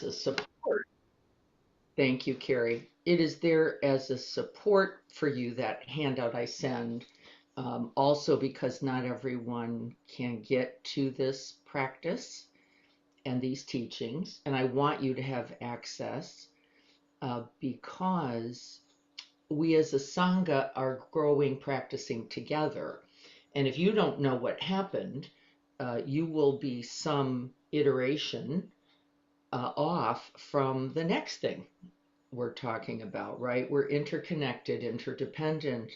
a support. Thank you, Carrie. It is there as a support for you, that handout I send. Also, because not everyone can get to this practice and these teachings, and I want you to have access because we as a Sangha are growing, practicing together. And if you don't know what happened, you will be some iteration off from the next thing we're talking about, right? We're interconnected, interdependent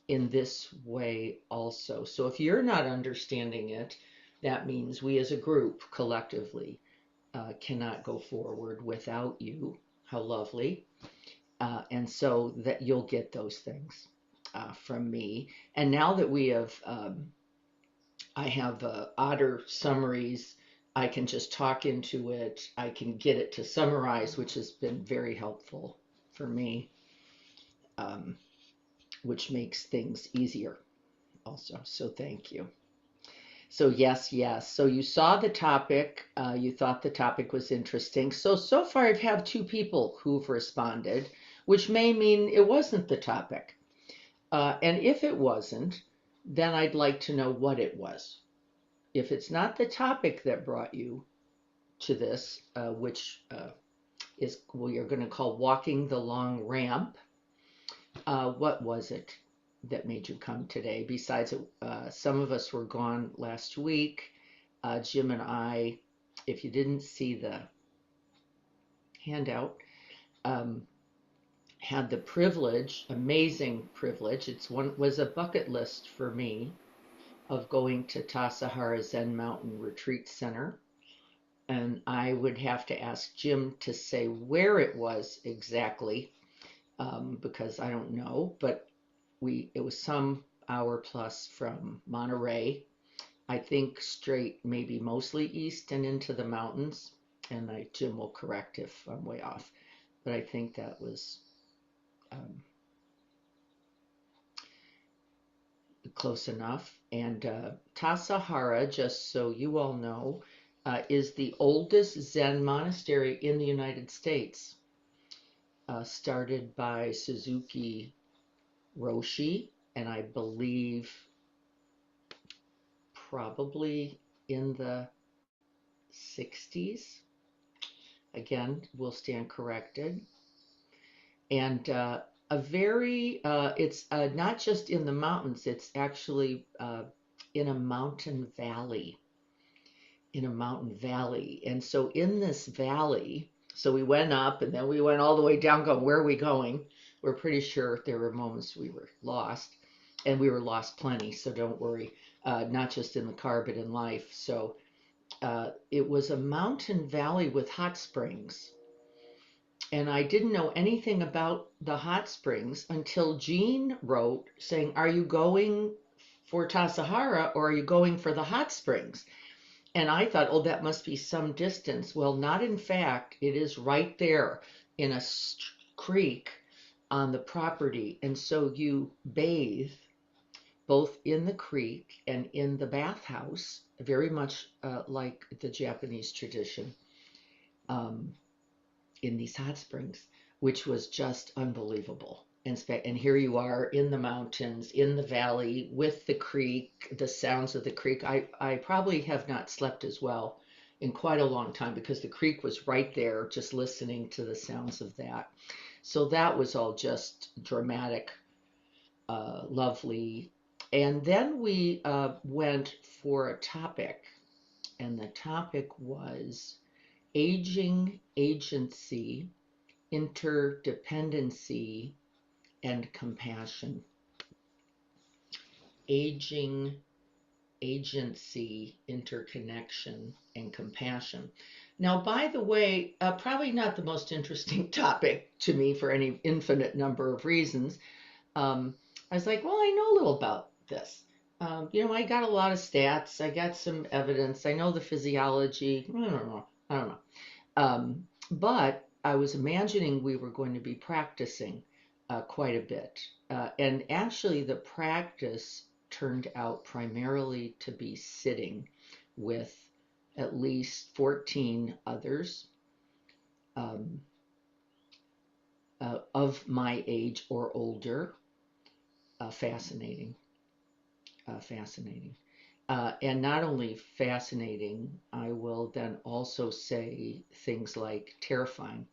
in this way also. So if you're not understanding it, that means we as a group collectively cannot go forward without you. How lovely. And so that you'll get those things from me. And now that I have otter summaries. I can just talk into it. I can get it to summarize, which has been very helpful for me, um, which makes things easier also. So thank you. So yes, yes. So you saw the topic. You thought the topic was interesting. So far I've had two people who've responded, which may mean it wasn't the topic. And if it wasn't, then I'd like to know what it was. If it's not the topic that brought you to this, which is we are going to call walking the long ramp, what was it that made you come today? Besides, some of us were gone last week. Jim and I, if you didn't see the handout, um, had the privilege, amazing privilege. It's one was a bucket list for me of going to Tassajara Zen Mountain Retreat Center, and I would have to ask Jim to say where it was exactly, because I don't know, but it was some hour plus from Monterey. I think straight, maybe mostly east and into the mountains. And Jim will correct if I'm way off, but I think that was um, close enough. And Tassajara, just so you all know, is the oldest Zen monastery in the United States, started by Suzuki Roshi, and I believe probably in the 60s. Again, will stand corrected. And it's not just in the mountains, it's actually in a mountain valley. In a mountain valley. And so in this valley, so we went up and then we went all the way down, going, where are we going? We're pretty sure there were moments we were lost, and we were lost plenty, so don't worry, not just in the car, but in life. So it was a mountain valley with hot springs. And I didn't know anything about the hot springs until Jean wrote saying, are you going for Tassajara or are you going for the hot springs? And I thought, oh, that must be some distance. Well, not in fact. It is right there in a creek on the property. And so you bathe both in the creek and in the bathhouse, very much like the Japanese tradition, um, in these hot springs, which was just unbelievable. And here you are in the mountains, in the valley, with the creek, the sounds of the creek. I probably have not slept as well in quite a long time because the creek was right there, just listening to the sounds of that. So that was all just dramatic, lovely. And then we went for a topic, and the topic was aging, agency, interdependency, and compassion. Aging, agency, interconnection, and compassion. Now, by the way, probably not the most interesting topic to me for any infinite number of reasons. I was like, well, I know a little about this. I got a lot of stats. I got some evidence. I know the physiology. I don't know. I don't know. But I was imagining we were going to be practicing quite a bit. And actually, the practice turned out primarily to be sitting with at least 14 others. um, of my age or older. Fascinating, fascinating. And not only fascinating, I will then also say things like terrifying.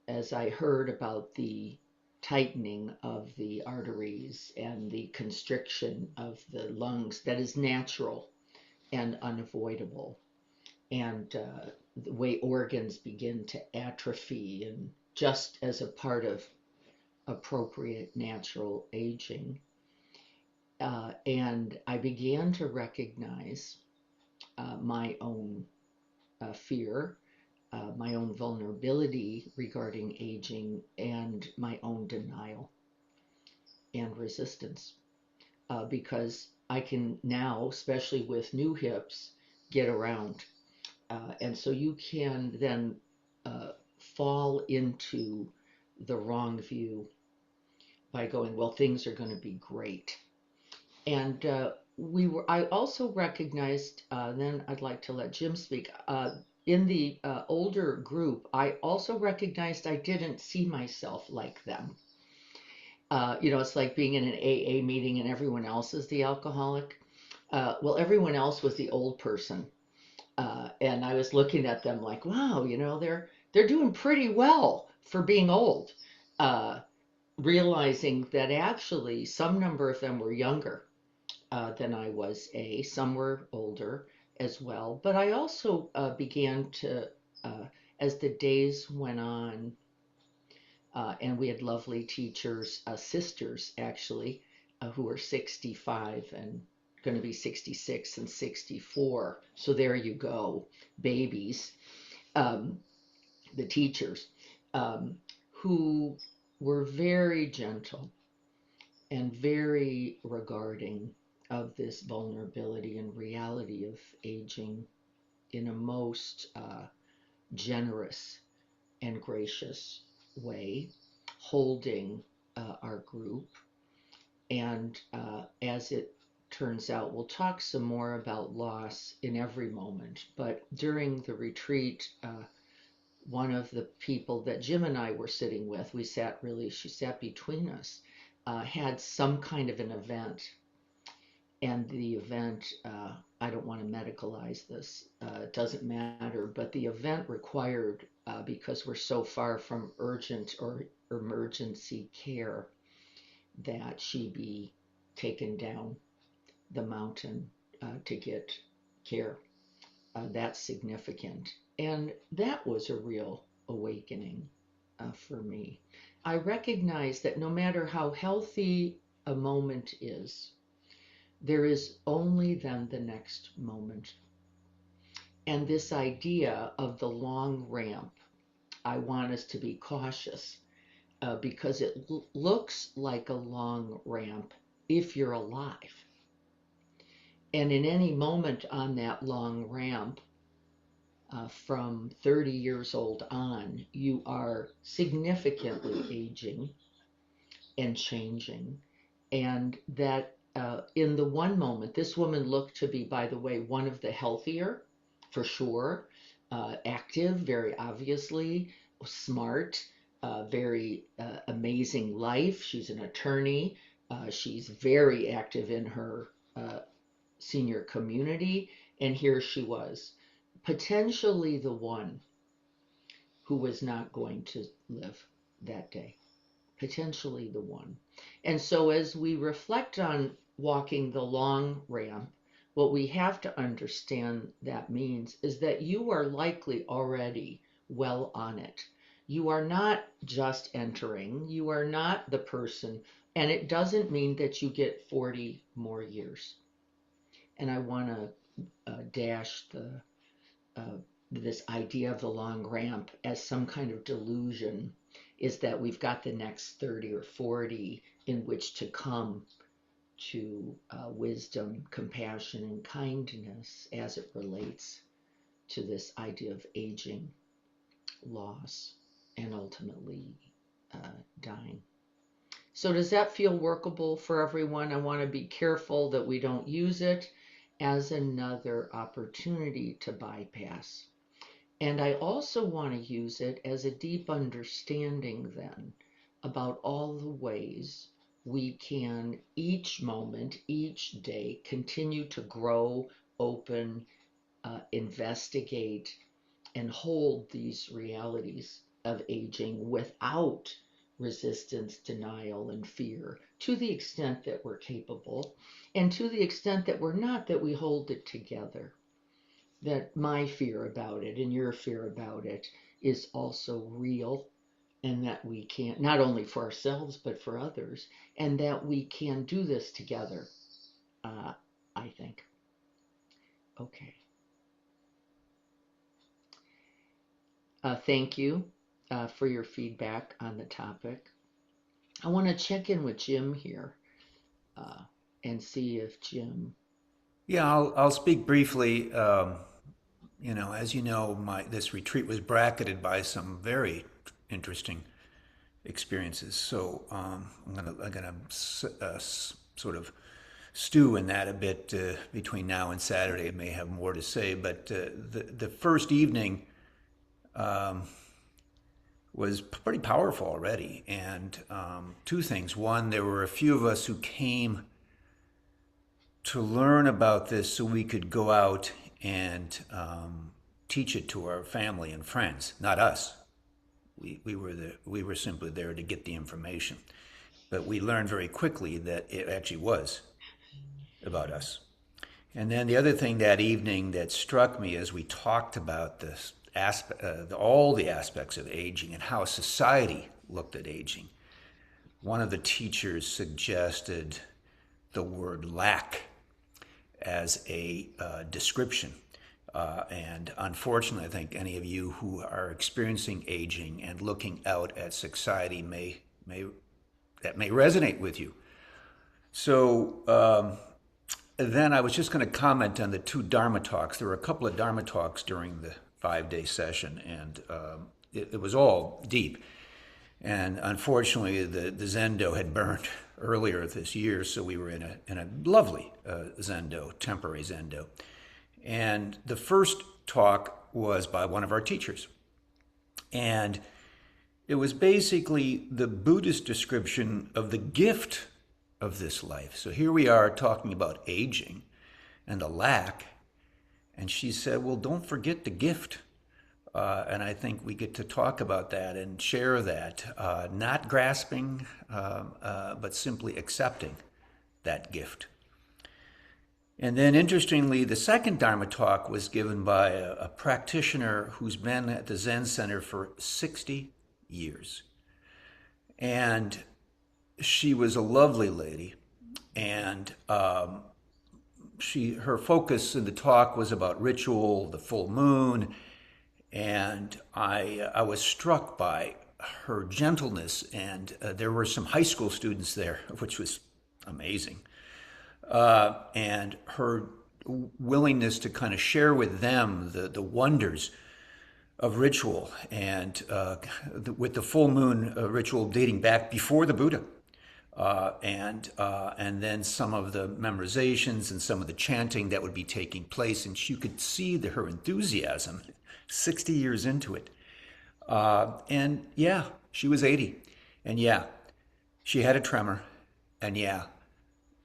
As I heard about the tightening of the arteries and the constriction of the lungs that is natural and unavoidable, and the way organs begin to atrophy, and just as a part of appropriate natural aging. And I began to recognize my own fear, my own vulnerability regarding aging, and my own denial and resistance. Because I can now, especially with new hips, get around. And so you can then fall into the wrong view by going, well, things are going to be great. And I also recognized, then I'd like to let Jim speak. In the older group, I also recognized I didn't see myself like them. It's like being in an AA meeting and everyone else is the alcoholic. Well, everyone else was the old person. And I was looking at them like, wow, they're doing pretty well for being old. Uh, Realizing that actually some number of them were younger than I was. Some were older as well. But I also began to, as the days went on, and we had lovely teachers, sisters actually, who were 65 and going to be 66 and 64. So there you go, babies, um, the teachers, um, who were very gentle and very regarding of this vulnerability and reality of aging in a most generous and gracious way, holding our group. And as it turns out, we'll talk some more about loss in every moment. But during the retreat, one of the people that Jim and I were sitting with, she sat between us, had some kind of an event. And the event, I don't want to medicalize this, it doesn't matter, but the event required, because we're so far from urgent or emergency care, that she be taken down the mountain to get care. That's significant. And that was a real awakening for me. I recognize that no matter how healthy a moment is, there is only then the next moment. And this idea of the long ramp, I want us to be cautious because it looks like a long ramp if you're alive. And in any moment on that long ramp, from 30 years old on, you are significantly aging and changing. And that in the one moment, this woman looked to be, by the way, one of the healthier, for sure, active, very obviously, smart, very amazing life. She's an attorney. She's very active in her senior community. And here she was, potentially the one who was not going to live that day. Potentially the one. And so as we reflect on walking the long ramp, what we have to understand that means is that you are likely already well on it. You are not just entering, you are not the person, and it doesn't mean that you get 40 more years. And I want to dash this idea of the long ramp as some kind of delusion, is that we've got the next 30 or 40 in which to come to wisdom, compassion, and kindness as it relates to this idea of aging, loss, and ultimately dying. So does that feel workable for everyone? I want to be careful that we don't use it as another opportunity to bypass. And I also want to use it as a deep understanding then about all the ways we can each moment, each day, continue to grow, open, investigate, and hold these realities of aging without resistance, denial, and fear to the extent that we're capable, and to the extent that we're not, that we hold it together. That my fear about it and your fear about it is also real, and that we can't, not only for ourselves, but for others, and that we can do this together, uh, I think. Okay. Thank you for your feedback on the topic. I want to check in with Jim here uh, and see if Jim. Yeah, I'll speak briefly. As you know, my this retreat was bracketed by some very interesting experiences. So I'm gonna sort of stew in that a bit between now and Saturday. I may have more to say, but the first evening was pretty powerful already. And two things: one, there were a few of us who came to learn about this so we could go out and teach it to our family and friends, not us. We were simply there to get the information. But we learned very quickly that it actually was about us. And then the other thing that evening that struck me as we talked about this all the aspects of aging and how society looked at aging, one of the teachers suggested the word lack as a description. And unfortunately, I think any of you who are experiencing aging and looking out at society that may resonate with you. So then I was just going to comment on the two Dharma talks. There were a couple of Dharma talks during the 5-day session, and it was all deep. And unfortunately, the Zendo had burned earlier this year, so we were in a lovely Zendo, temporary Zendo. And the first talk was by one of our teachers. And it was basically the Buddhist description of the gift of this life. So here we are talking about aging and the lack. And she said, well, don't forget the gift. And I think we get to talk about that and share that, not grasping, but simply accepting that gift. And then, interestingly, the second Dharma talk was given by a practitioner who's been at the Zen Center for 60 years. And she was a lovely lady. And her focus in the talk was about ritual, the full moon. And I was struck by her gentleness. And there were some high school students there, which was amazing. And her willingness to kind of share with them the wonders of ritual, and with the full moon ritual dating back before the Buddha, and then some of the memorizations and some of the chanting that would be taking place, and you could see her enthusiasm, 60 years into it, and yeah, she was 80, and yeah, she had a tremor, and yeah,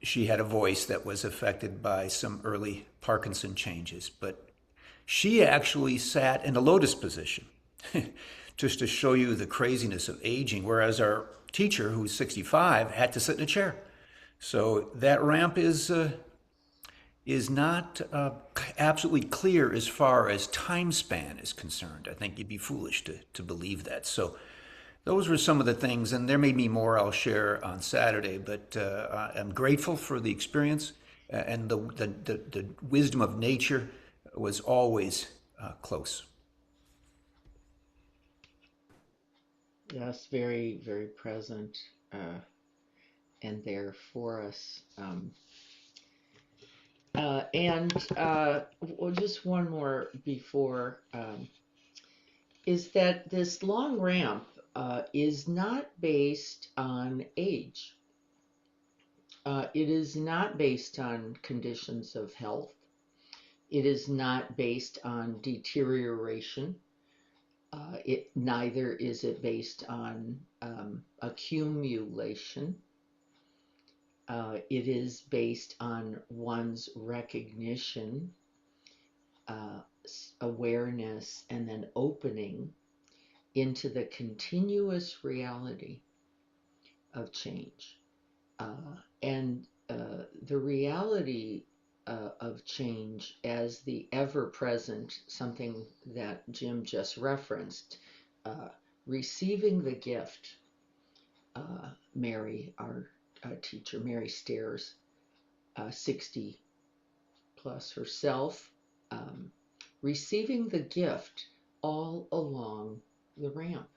she had a voice that was affected by some early Parkinson changes, but she actually sat in a lotus position, just to show you the craziness of aging, whereas our teacher, who's 65, had to sit in a chair. So that ramp is not absolutely clear as far as time span is concerned. I think you'd be foolish to believe that. So those were some of the things, and there may be more I'll share on Saturday, but I'm grateful for the experience, and the wisdom of nature was always close. Yes, very, very present and there for us. Well, just one more before is that this long ramp is not based on age. It is not based on conditions of health. It is not based on deterioration. Neither is it based on accumulation. It is based on one's recognition, uh, awareness, and then opening into the continuous reality of change. And the reality of change as the ever present, something that Jim just referenced, uh, receiving the gift. Mary, our teacher, Mary Stairs, 60 plus herself, um, receiving the gift all along the ramp.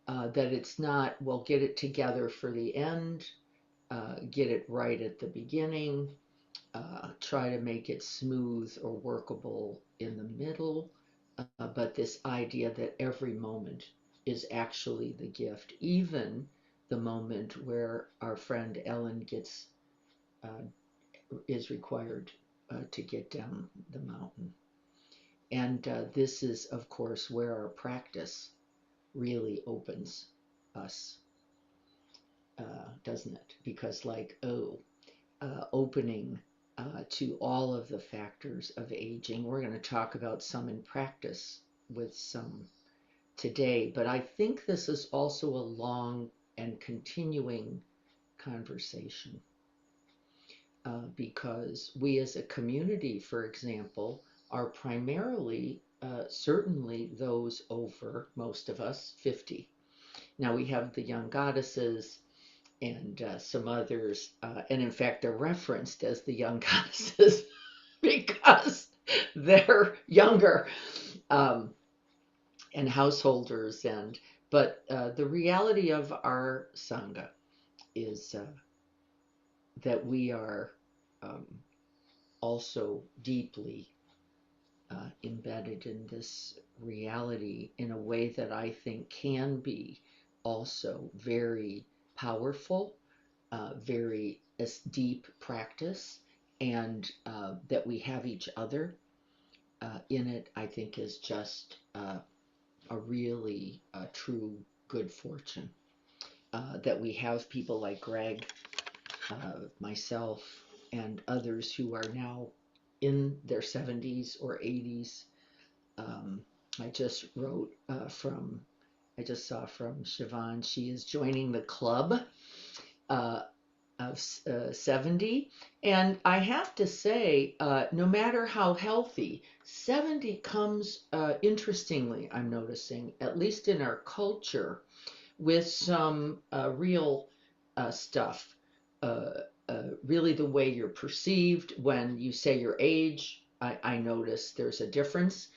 That it's not, well, get it together for the end, get it right at the beginning, try to make it smooth or workable in the middle, but this idea that every moment is actually the gift, even the moment where our friend Ellen uh, is required to get down the mountain. And this is, of course, where our practice really opens us, doesn't it? Because, like, opening to all of the factors of aging. We're going to talk about some in practice with some today, but I think this is also a long and continuing conversation because we as a community, for example, are primarily, certainly those over, most of us, 50. Now we have the young goddesses and some others, and in fact, they're referenced as the young goddesses because they're younger um, and householders. And but the reality of our sangha is that we are um, also deeply embedded in this reality in a way that I think can be also very powerful, very deep practice, and that we have each other in it, I think is just a really true good fortune. That we have people like Greg, myself, and others who are now in their 70s or 80s. Um, I just wrote I just saw from Siobhan, she is joining the club uh, of 70. And I have to say, no matter how healthy, 70 comes, interestingly, I'm noticing, at least in our culture, with some real stuff. Uh, really, the way you're perceived when you say your age, I notice there's a difference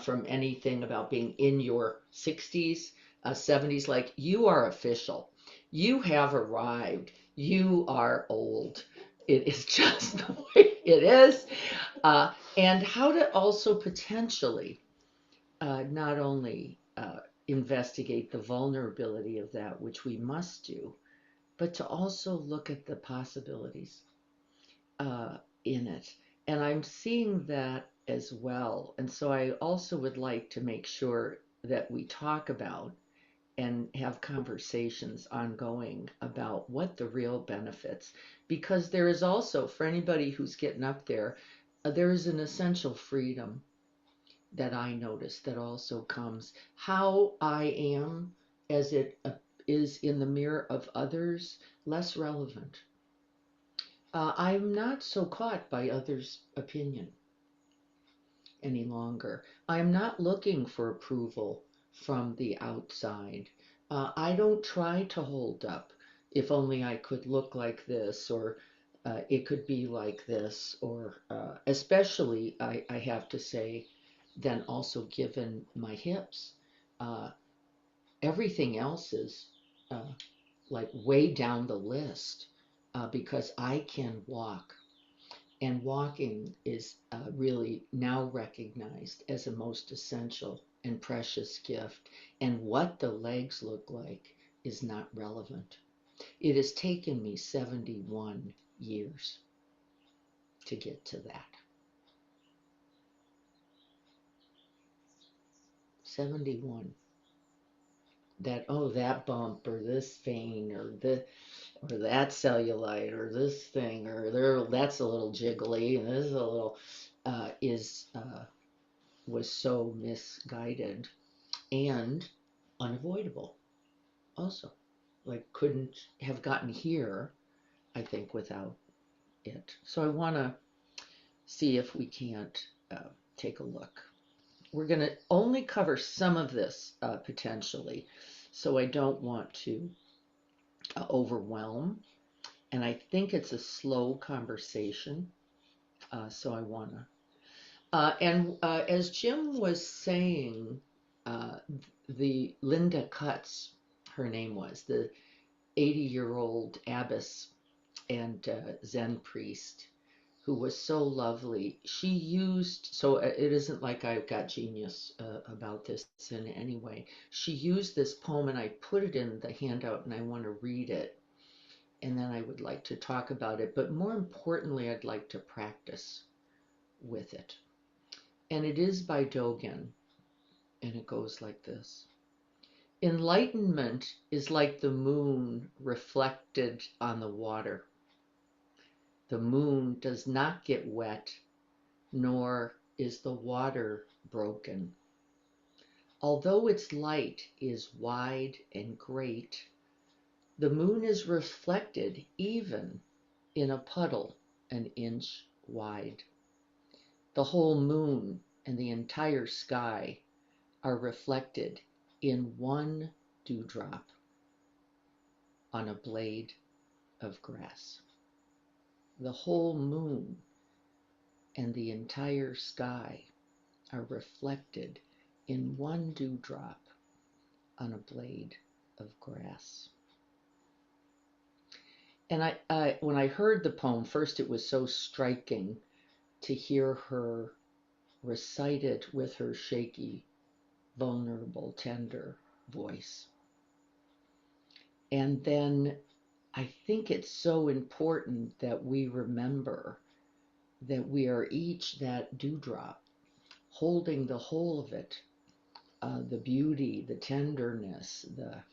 from anything about being in your 60s, 70s. Like, you are official, you have arrived, you are old. It is just the way it is. And how to also potentially not only investigate the vulnerability of that, which we must do, but to also look at the possibilities in it. And I'm seeing that as well. And so I also would like to make sure that we talk about and have conversations ongoing about what the real benefits, because there is also, for anybody who's getting up there, there is an essential freedom that I notice that also comes. How I am as it is in the mirror of others, less relevant. I'm not so caught by others' opinion any longer. I'm not looking for approval from the outside. I don't try to hold up. If only I could look like this, or it could be like this, or especially, I have to say, then also given my hips, uh, everything else is uh, like way down the list because I can walk. And walking is really now recognized as a most essential and precious gift. And what the legs look like is not relevant. It has taken me 71 years to get to that. 71. That, oh, that bump or this vein or that cellulite or this thing or there that's a little jiggly and this is a little is was so misguided and unavoidable also. Like couldn't have gotten here, I think, without it. So I want to see if we can't take a look. We're going to only cover some of this potentially, so I don't want to overwhelm. And I think it's a slow conversation, so I want to. And as Jim was saying, uh, the Linda Cutts, her name was, the 80-year-old abbess and Zen priest who was so lovely. She used, so it isn't like I've got genius about this in any way. She used this poem and I put it in the handout and I want to read it. And then I would like to talk about it. But more importantly, I'd like to practice with it. And it is by Dogen. And it goes like this. Enlightenment is like the moon reflected on the water. The moon does not get wet, nor is the water broken. Although its light is wide and great, the moon is reflected even in a puddle an inch wide. The whole moon and the entire sky are reflected in one dewdrop on a blade of grass. The whole moon and the entire sky are reflected in one dewdrop on a blade of grass. And when I heard the poem, first it was so striking to hear her recite it with her shaky, vulnerable, tender voice. And then I think it's so important that we remember that we are each that dewdrop, holding the whole of it, the beauty, the tenderness, the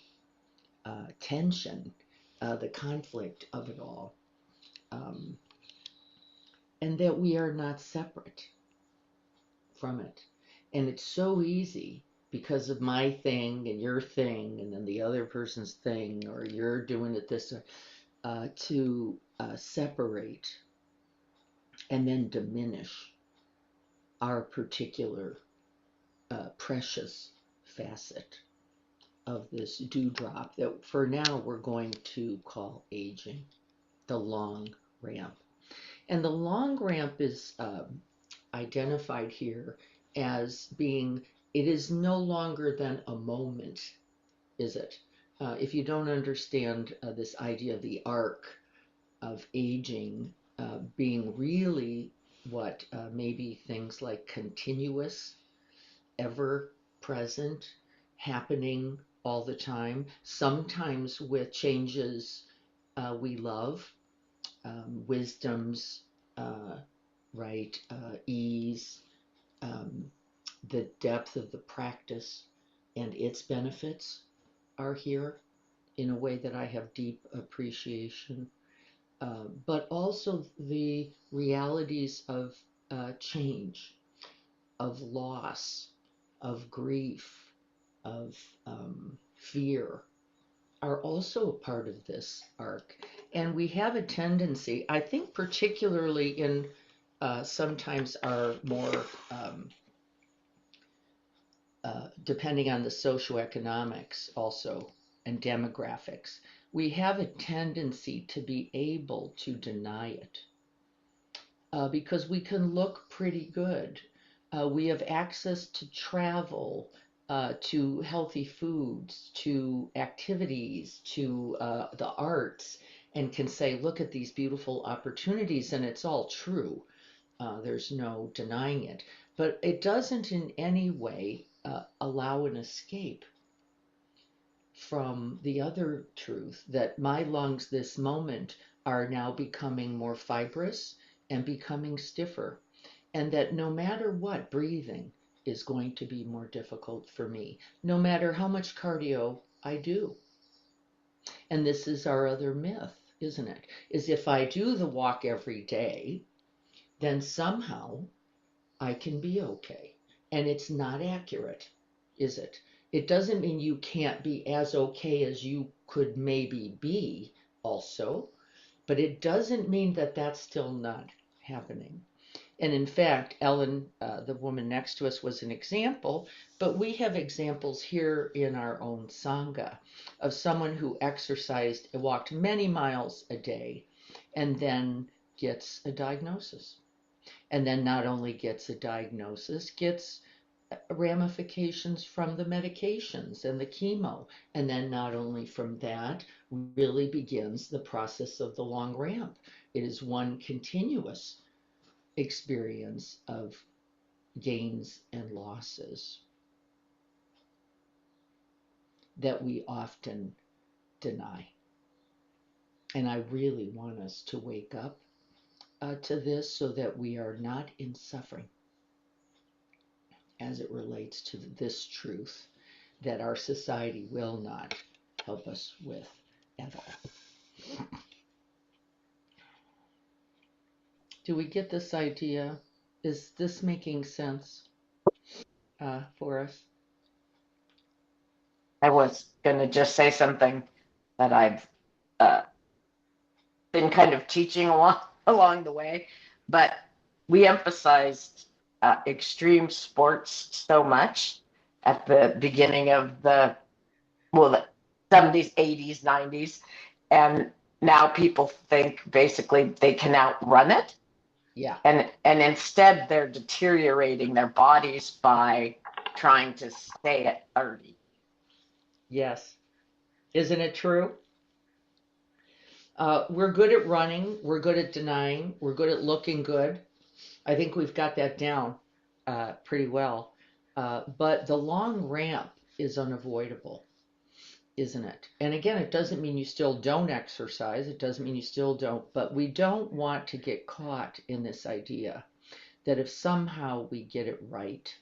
tension, the conflict of it all, and that we are not separate from it. And it's so easy because of my thing and your thing and then the other person's thing, or you're doing it this way, to separate and then diminish our particular precious facet of this dewdrop that for now we're going to call aging, the long ramp. And the long ramp is identified here as being, it is no longer than a moment, is it? If you don't understand this idea of the arc of aging being really what maybe things like continuous, ever present, happening all the time, sometimes with changes we love, wisdoms, right, ease, the depth of the practice and its benefits are here in a way that I have deep appreciation. But also the realities of change, of loss, of grief, of fear are also a part of this arc. And we have a tendency, I think, particularly in sometimes our more, depending on the socioeconomics also and demographics, we have a tendency to be able to deny it because we can look pretty good. We have access to travel, to healthy foods, to activities, to the arts, and can say, look at these beautiful opportunities, and it's all true. There's no denying it. But it doesn't in any way allow an escape from the other truth that my lungs this moment are now becoming more fibrous and becoming stiffer. And that no matter what, breathing, is going to be more difficult for me, no matter how much cardio I do. And this is our other myth, isn't it? Is if I do the walk every day, then somehow I can be okay. And it's not accurate, is it? It doesn't mean you can't be as okay as you could maybe be also, but it doesn't mean that that's still not happening. And in fact, Ellen, the woman next to us, was an example, but we have examples here in our own Sangha of someone who exercised, walked many miles a day, and then gets a diagnosis. And then not only gets a diagnosis, gets ramifications from the medications and the chemo. And then not only from that, really begins the process of the long ramp. It is one continuous experience of gains and losses that we often deny. And I really want us to wake up to this so that we are not in suffering as it relates to this truth that our society will not help us with at all. Do we get this idea? Is this making sense for us? I was going to just say something that I've uh, been kind of teaching along the way, but we emphasized extreme sports so much at the beginning of the 70s, 80s, 90s, and now people think basically they can outrun it. Yeah. And instead they're deteriorating their bodies by trying to stay at 30. Yes. Isn't it true? We're good at running. We're good at denying. We're good at looking good. I think we've got that down pretty well. But the long ramp is unavoidable, isn't it? And again, it doesn't mean you still don't exercise. It doesn't mean you still don't. But we don't want to get caught in this idea that if somehow we get it right,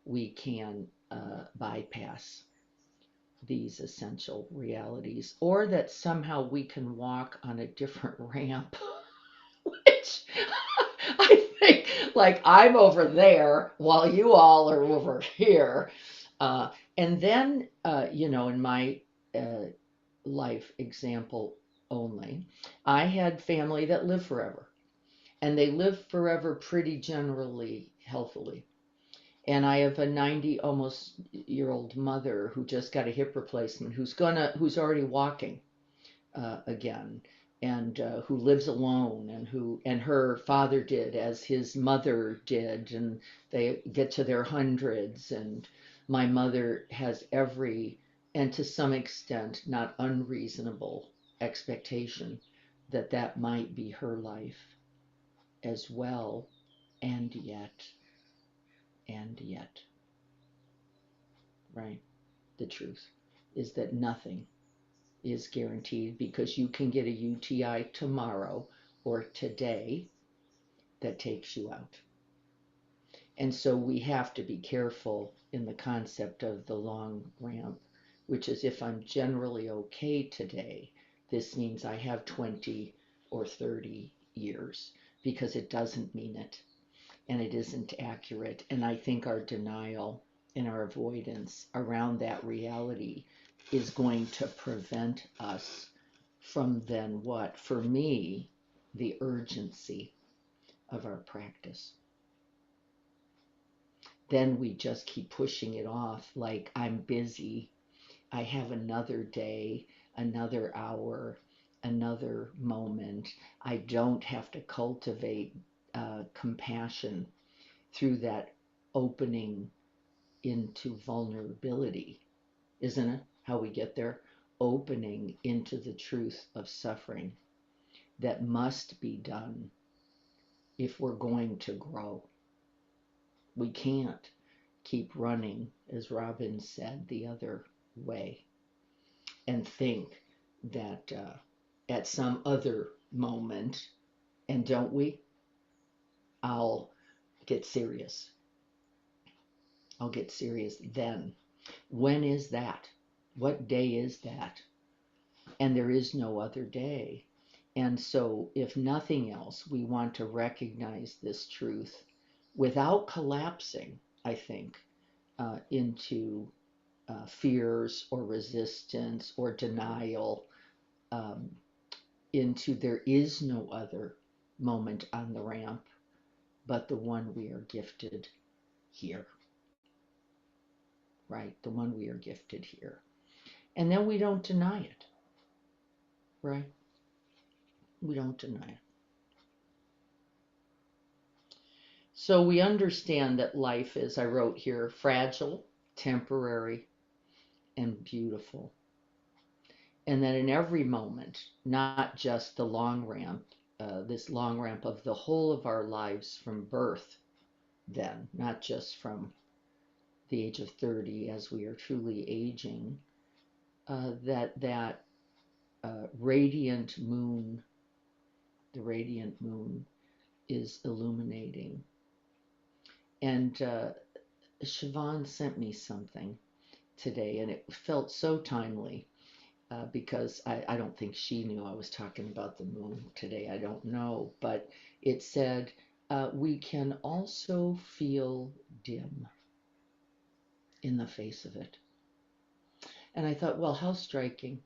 we can bypass these essential realities, or that somehow we can walk on a different ramp, which I think, like, I'm over there while you all are over here. And then, in my life example only, I had family that lived forever, and they lived forever pretty generally healthily. And I have a 90 almost year old mother who just got a hip replacement, who's already walking again, and who lives alone, and her father did as his mother did, and they get to their hundreds, and my mother has every, and to some extent not unreasonable, expectation that that might be her life as well, and yet, right? The truth is that nothing is guaranteed, because you can get a UTI tomorrow or today that takes you out. And so we have to be careful in the concept of the long ramp, which is if I'm generally okay today, this means I have 20 or 30 years, because it doesn't mean it, and it isn't accurate. And I think our denial and our avoidance around that reality is going to prevent us from then what? For me, the urgency of our practice. Then we just keep pushing it off, like, I'm busy, I have another day, another hour, another moment. I don't have to cultivate compassion through that opening into vulnerability. Isn't it how we get there? Opening into the truth of suffering that must be done if we're going to grow. We can't keep running, as Robin said, the other way, and think that at some other moment, and don't we, I'll get serious I'll get serious then. When is that? What day is that? And there is no other day. And so, if nothing else, we want to recognize this truth without collapsing, I think, into fears or resistance or denial, um, into there is no other moment on the ramp but the one we are gifted here, right? The one we are gifted here. And then we don't deny it, right? We don't deny it. So we understand that life is, I wrote here, fragile, temporary, and beautiful. And that in every moment, not just the long ramp, this long ramp of the whole of our lives from birth, then, not just from the age of 30 as we are truly aging, that radiant moon, the radiant moon is illuminating. And Siobhan sent me something today, and it felt so timely because I don't think she knew I was talking about the moon today. I don't know. But it said, we can also feel dim in the face of it. And I thought, well, how striking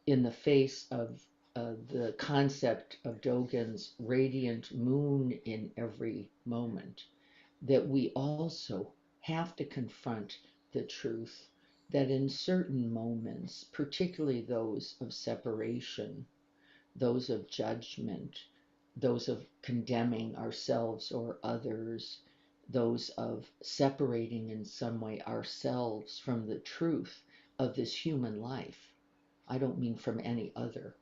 in the face of the concept of Dogen's radiant moon in every moment, that we also have to confront the truth that in certain moments, particularly those of separation, those of judgment, those of condemning ourselves or others, those of separating in some way ourselves from the truth of this human life. I don't mean from any other,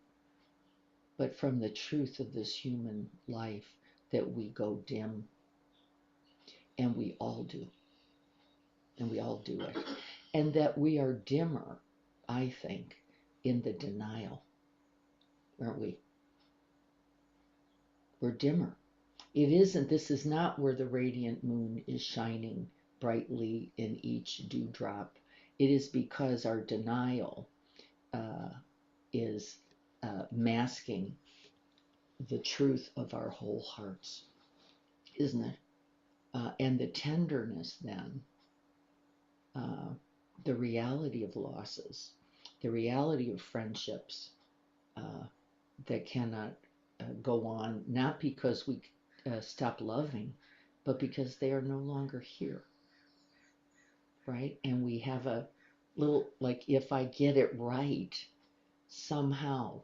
but from the truth of this human life, that we go dim. And we all do. And we all do it. And that we are dimmer, I think, in the denial, aren't we? We're dimmer. This is not where the radiant moon is shining brightly in each dewdrop. It is because our denial is masking the truth of our whole hearts, isn't it? And the tenderness then, the reality of losses, the reality of friendships that cannot go on, not because we stop loving, but because they are no longer here, right? And we have a little, like, if I get it right, somehow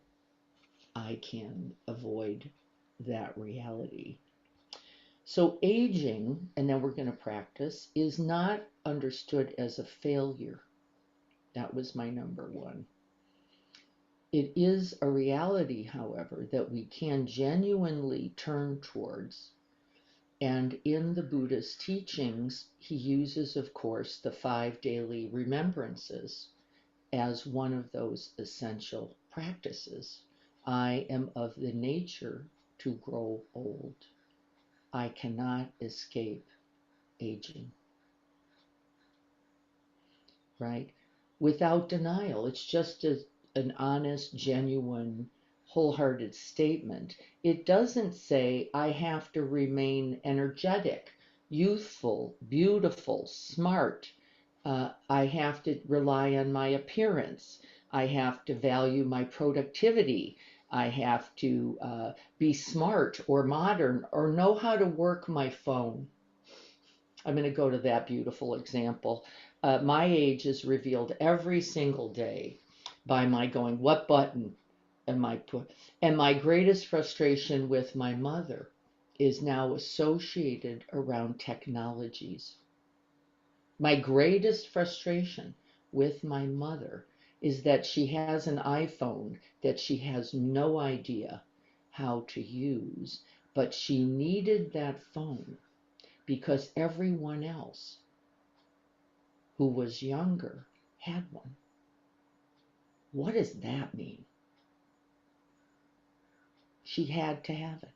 I can avoid that reality. So aging, and then we're going to practice, is not understood as a failure. That was my number one. It is a reality, however, that we can genuinely turn towards. And in the Buddha's teachings, he uses, of course, the 5 daily remembrances as one of those essential practices. I am of the nature to grow old. I cannot escape aging. Right? Without denial. It's just an honest, genuine, wholehearted statement. It doesn't say I have to remain energetic, youthful, beautiful, smart. I have to rely on my appearance. I have to value my productivity. I have to be smart or modern or know how to work my phone. I'm going to go to that beautiful example. My age is revealed every single day by my going, what button am I put? And my greatest frustration with my mother is now associated around technologies. My greatest frustration with my mother is that she has an iPhone that she has no idea how to use, but she needed that phone because everyone else who was younger had one. What does that mean? She had to have it.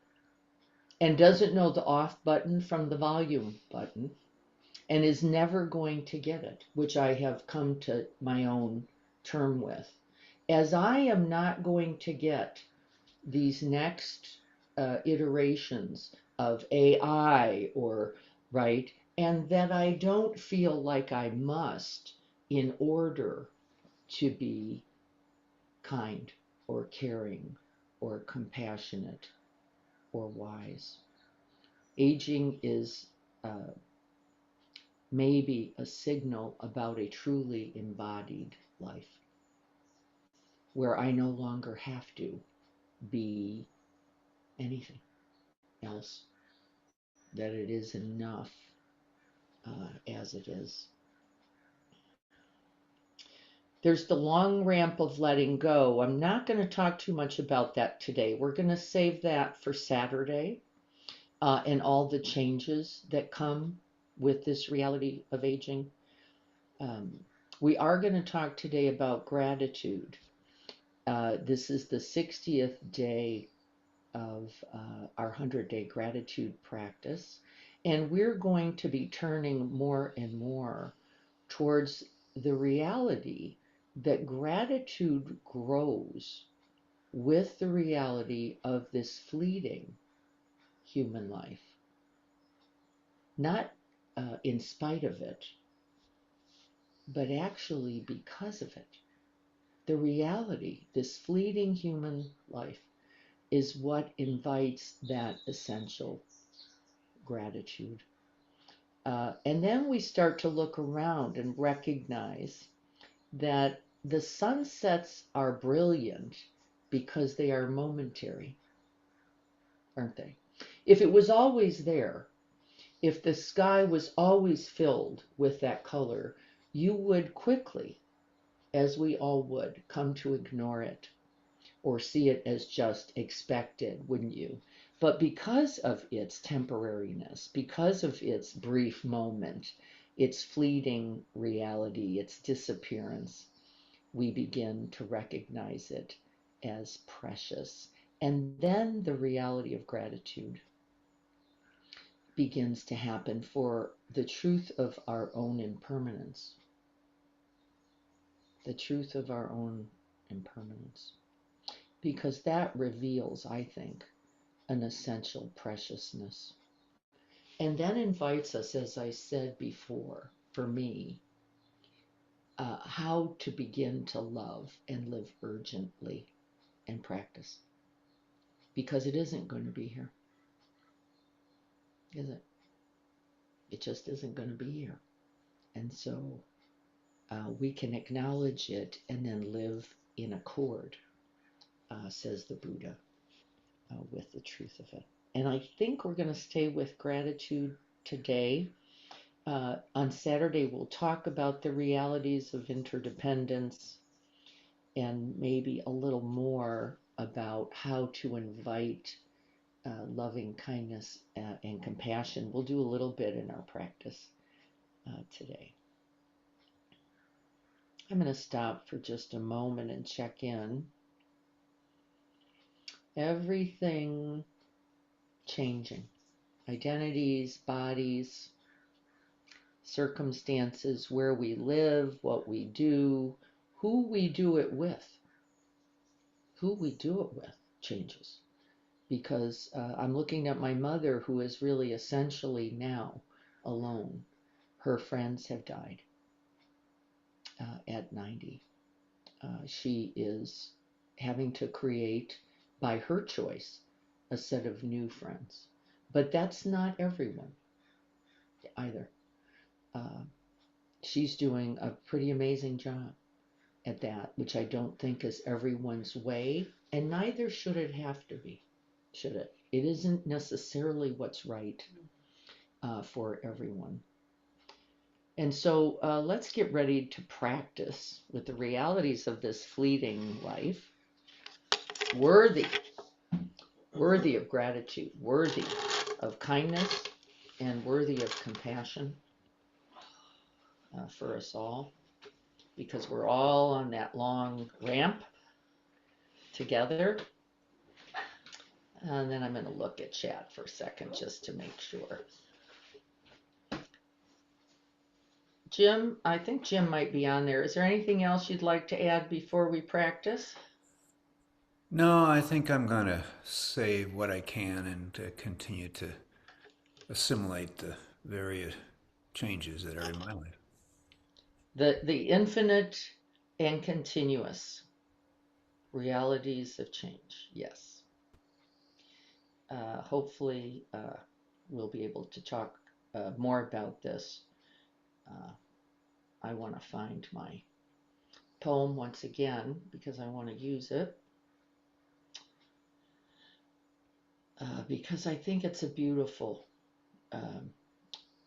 And doesn't know the off button from the volume button. and is never going to get it, which I have come to my own term with. As I am not going to get these next iterations of AI or right, and that I don't feel like I must in order to be kind or caring or compassionate or wise. Aging is maybe a signal about a truly embodied life where I no longer have to be anything else, that it is enough as it is. There's the long ramp of letting go. I'm not going to talk too much about that today. We're going to save that for Saturday and all the changes that come with this reality of aging. We are going to talk today about gratitude. This is the 60th day of our 100-day gratitude practice. And we're going to be turning more and more towards the reality that gratitude grows with the reality of this fleeting human life, not in spite of it, but actually because of it. The reality, this fleeting human life, is what invites that essential gratitude. And then we start to look around and recognize that the sunsets are brilliant because they are momentary, aren't they? If it was always there, if the sky was always filled with that color, you would quickly, as we all would, come to ignore it or see it as just expected, wouldn't you? But because of its temporariness, because of its brief moment, its fleeting reality, its disappearance, we begin to recognize it as precious. And then the reality of gratitude begins to happen for the truth of our own impermanence. The truth of our own impermanence. Because that reveals, I think, an essential preciousness. And then invites us, as I said before, for me, how to begin to love and live urgently and practice. Because it isn't going to be here, is it? It just isn't going to be here. And so we can acknowledge it and then live in accord, says the Buddha, with the truth of it. And I think we're going to stay with gratitude today. On Saturday, we'll talk about the realities of interdependence and maybe a little more about how to invite loving kindness and compassion. We'll do a little bit in our practice today. I'm going to stop for just a moment and check in. Everything changing. Identities, bodies, circumstances, where we live, what we do, who we do it with. Who we do it with changes. Because I'm looking at my mother, who is really essentially now alone. Her friends have died at 90. She is having to create, by her choice, a set of new friends. But that's not everyone either. She's doing a pretty amazing job at that, which I don't think is everyone's way, and neither should it have to be, should it? It isn't necessarily what's right for everyone. And so let's get ready to practice with the realities of this fleeting life, worthy of gratitude, worthy of kindness, and worthy of compassion for us all, because we're all on that long ramp together. And then I'm going to look at chat for a second just to make sure. Jim, I think Jim might be on there. Is there anything else you'd like to add before we practice? No, I think I'm going to say what I can and continue to assimilate the various changes that are in my life. The infinite and continuous realities of change. Yes. Hopefully, we'll be able to talk more about this. Uh, I want to find my poem once again because I want to use it. Because I think it's a beautiful um,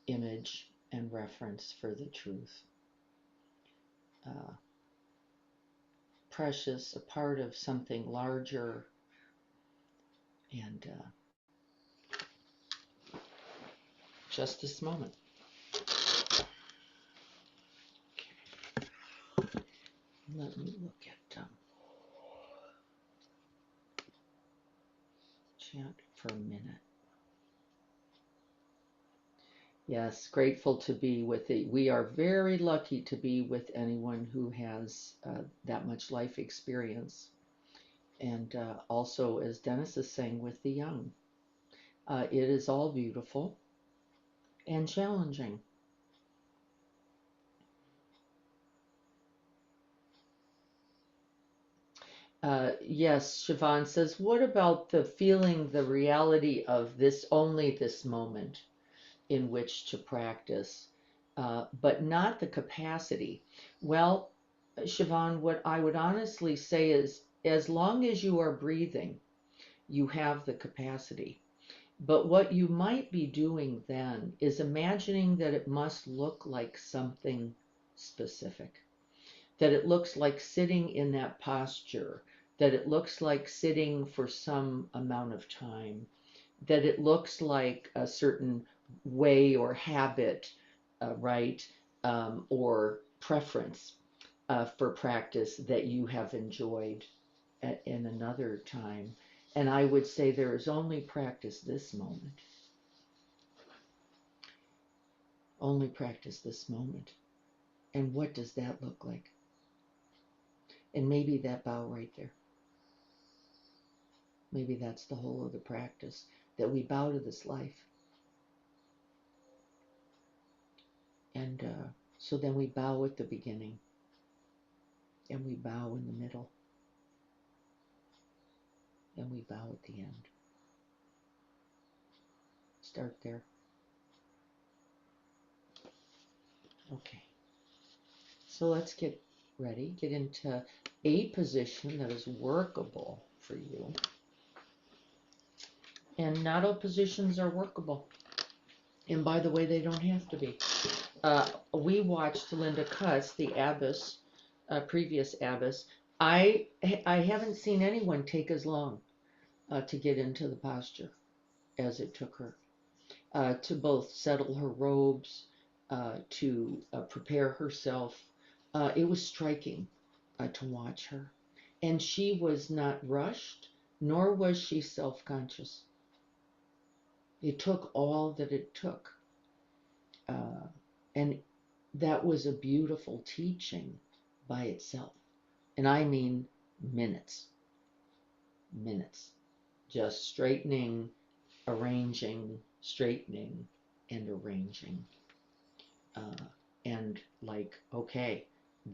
image and reference for the truth. Uh, Precious, a part of something larger, and just this moment. Let me look at chant for a minute. Yes, grateful to be with it. We are very lucky to be with anyone who has that much life experience. And also, as Dennis is saying, with the young. It is all beautiful and challenging. Yes, Siobhan says, what about the feeling, the reality of this only this moment in which to practice, but not the capacity? Well, Siobhan, what I would honestly say is as long as you are breathing, you have the capacity. But what you might be doing then is imagining that it must look like something specific, that it looks like sitting in that posture, that it looks like sitting for some amount of time, that it looks like a certain way or habit, right, or preference for practice that you have enjoyed in another time. And I would say there is only practice this moment. Only practice this moment. And what does that look like? And maybe that bow right there. Maybe that's the whole of the practice, that we bow to this life. And so then we bow at the beginning, and we bow in the middle, and we bow at the end. Start there. Okay. So let's get ready, get into a position that is workable for you. And not all positions are workable. And by the way, they don't have to be. We watched Linda Cutts, the abbess, previous abbess. I haven't seen anyone take as long to get into the posture as it took her, to both settle her robes, to prepare herself. It was striking to watch her. And she was not rushed, nor was she self-conscious. It took all that it took. And that was a beautiful teaching by itself. And I mean minutes, minutes. Just straightening, arranging, straightening, and arranging. And like, okay,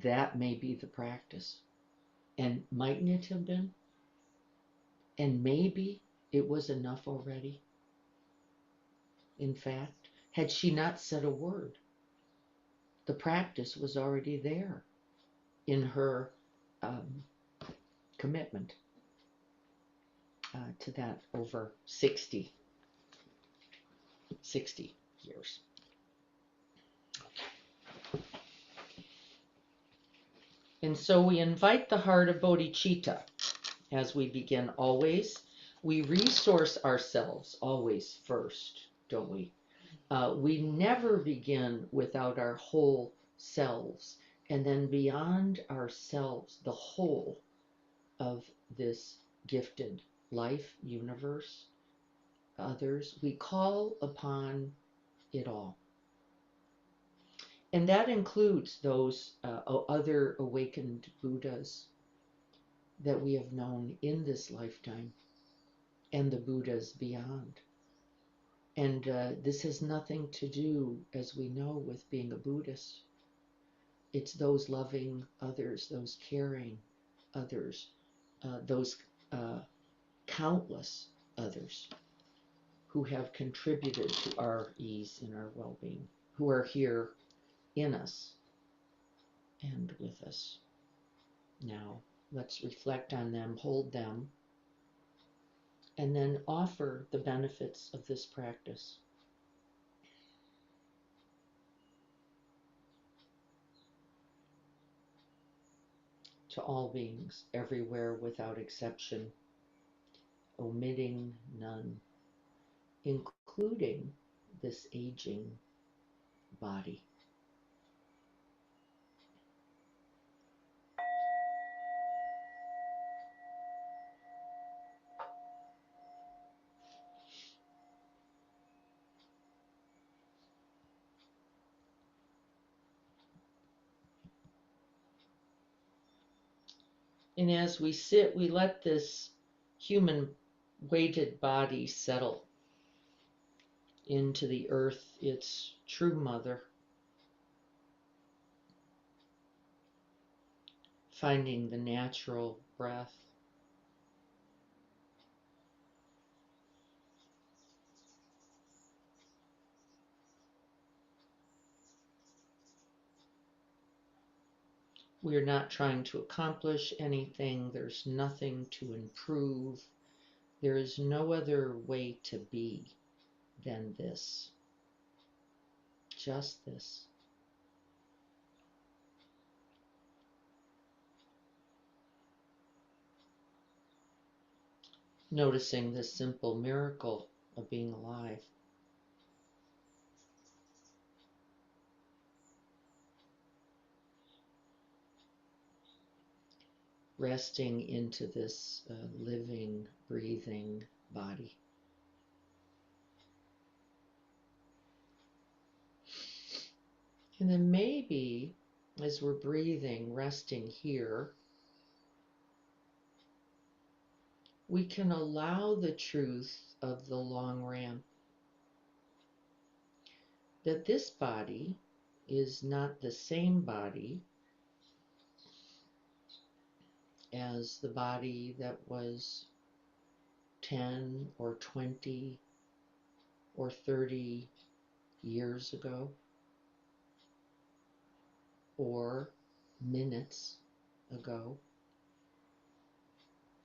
that may be the practice. And mightn't it have been? And maybe it was enough already. In fact, had she not said a word, the practice was already there in her commitment to that over 60 years. And so we invite the heart of bodhicitta as we begin always. We resource ourselves always first, don't we? We never begin without our whole selves. And then beyond ourselves, the whole of this gifted life, universe, others, we call upon it all. And that includes those other awakened Buddhas that we have known in this lifetime and the Buddhas beyond. And this has nothing to do, as we know, with being a Buddhist. It's those loving others, those caring others, those countless others who have contributed to our ease and our well-being, who are here in us and with us. Now, let's reflect on them, hold them, and then offer the benefits of this practice. To all beings, everywhere without exception, omitting none, including this aging body. And as we sit, we let this human weighted body settle into the earth, its true mother, finding the natural breath. We're not trying to accomplish anything. There's nothing to improve. There is no other way to be than this. Just this. Noticing this simple miracle of being alive. Resting into this living, breathing body. And then maybe as we're breathing, resting here, we can allow the truth of the long ramp that this body is not the same body as the body that was 10 or 20 or 30 years ago, or minutes ago,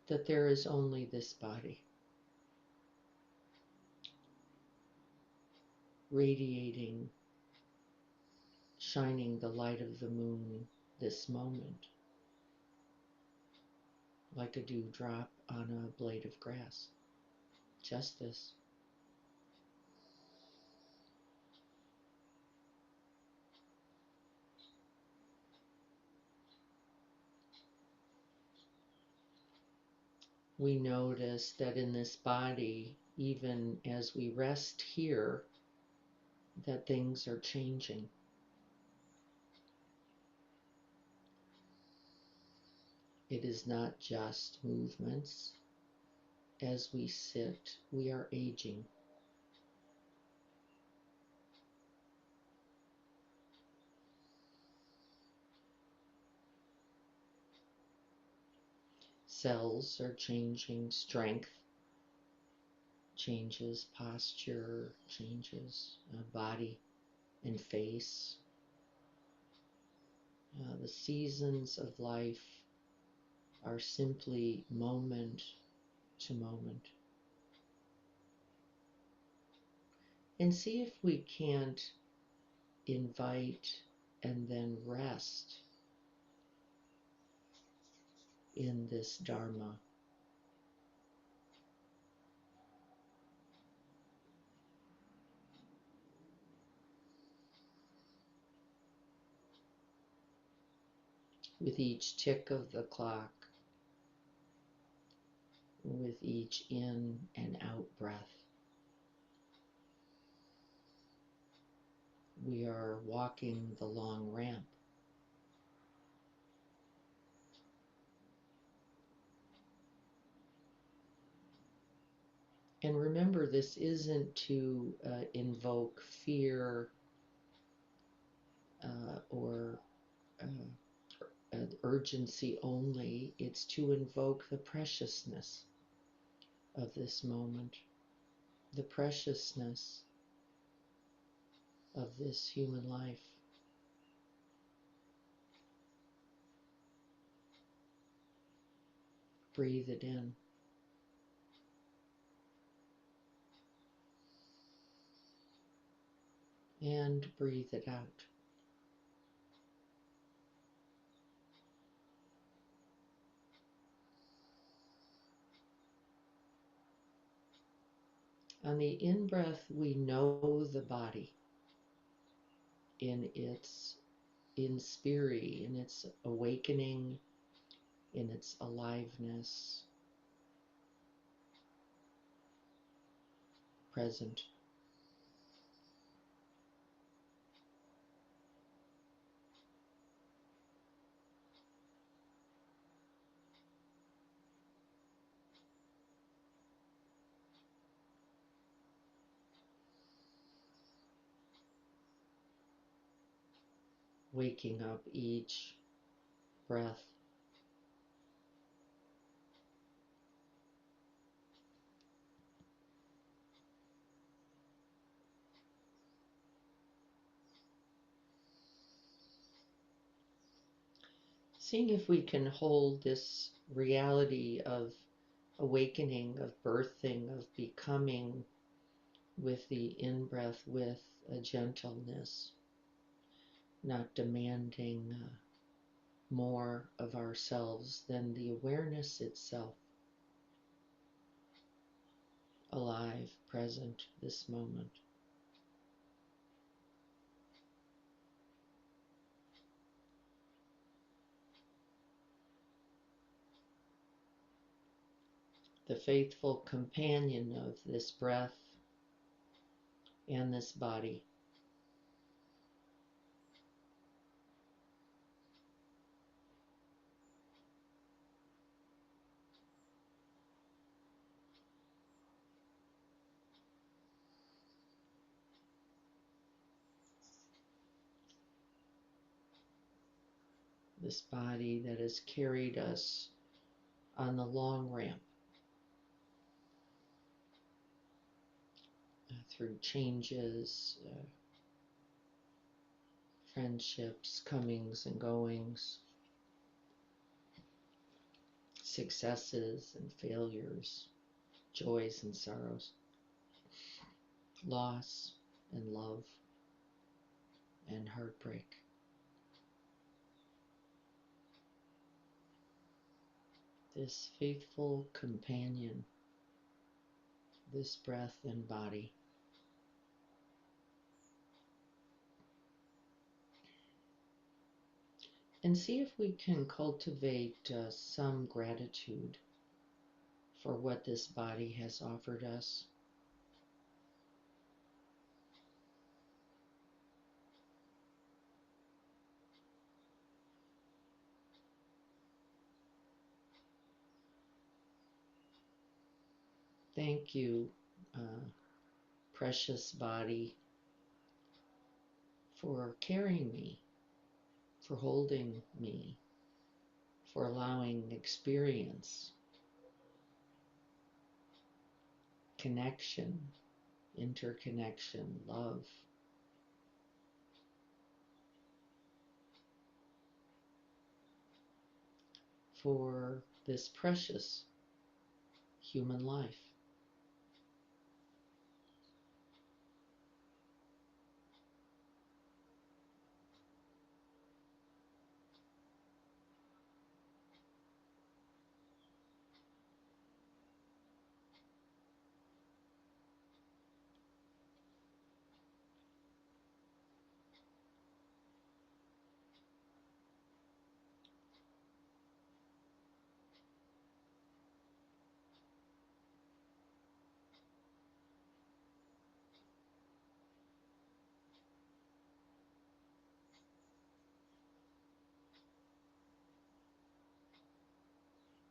that there is only this body, radiating, shining the light of the moon this moment, like a dewdrop on a blade of grass. Just this. We notice that in this body, even as we rest here, that things are changing. It is not just movements. As we sit, we are aging. Cells are changing, strength changes, posture changes, body and face. The seasons of life are simply moment to moment. And see if we can't invite and then rest in this Dharma. With each tick of the clock, with each in and out breath, we are walking the long ramp. And remember, this isn't to invoke fear or urgency only. It's to invoke the preciousness of this moment, the preciousness of this human life. Breathe it in. And breathe it out. On the in-breath, we know the body in its inspiri, in its awakening, in its aliveness, present. Waking up each breath. Seeing if we can hold this reality of awakening, of birthing, of becoming with the in-breath with a gentleness, not demanding more of ourselves than the awareness itself. Alive, present, this moment. The faithful companion of this breath and this body. This body that has carried us on the long ramp through changes, friendships, comings and goings, successes and failures, joys and sorrows, loss and love and heartbreak. This faithful companion, this breath and body. And see if we can cultivate some gratitude for what this body has offered us. Thank you, precious body, for carrying me, for holding me, for allowing experience, connection, interconnection, love. For this precious human life.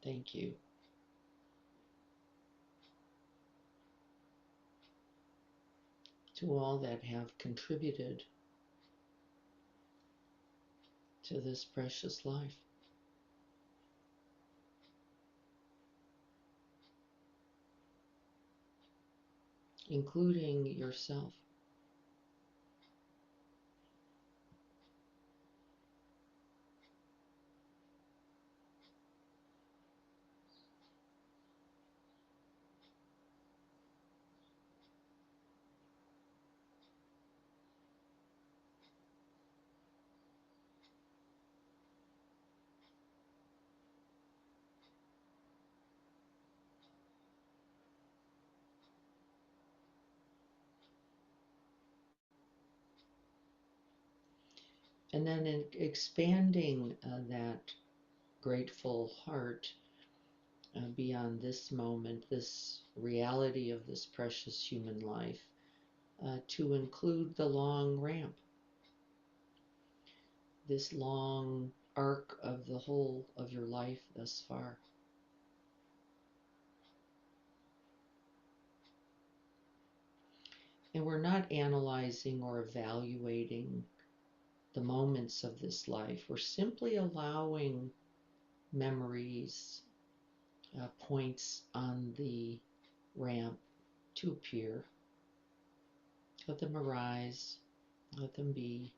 Thank you. To all that have contributed to this precious life. Including yourself. And then in expanding that grateful heart beyond this moment, this reality of this precious human life, to include the long ramp, this long arc of the whole of your life thus far. And we're not analyzing or evaluating the moments of this life. We're simply allowing memories, points on the ramp to appear. Let them arise, let them be.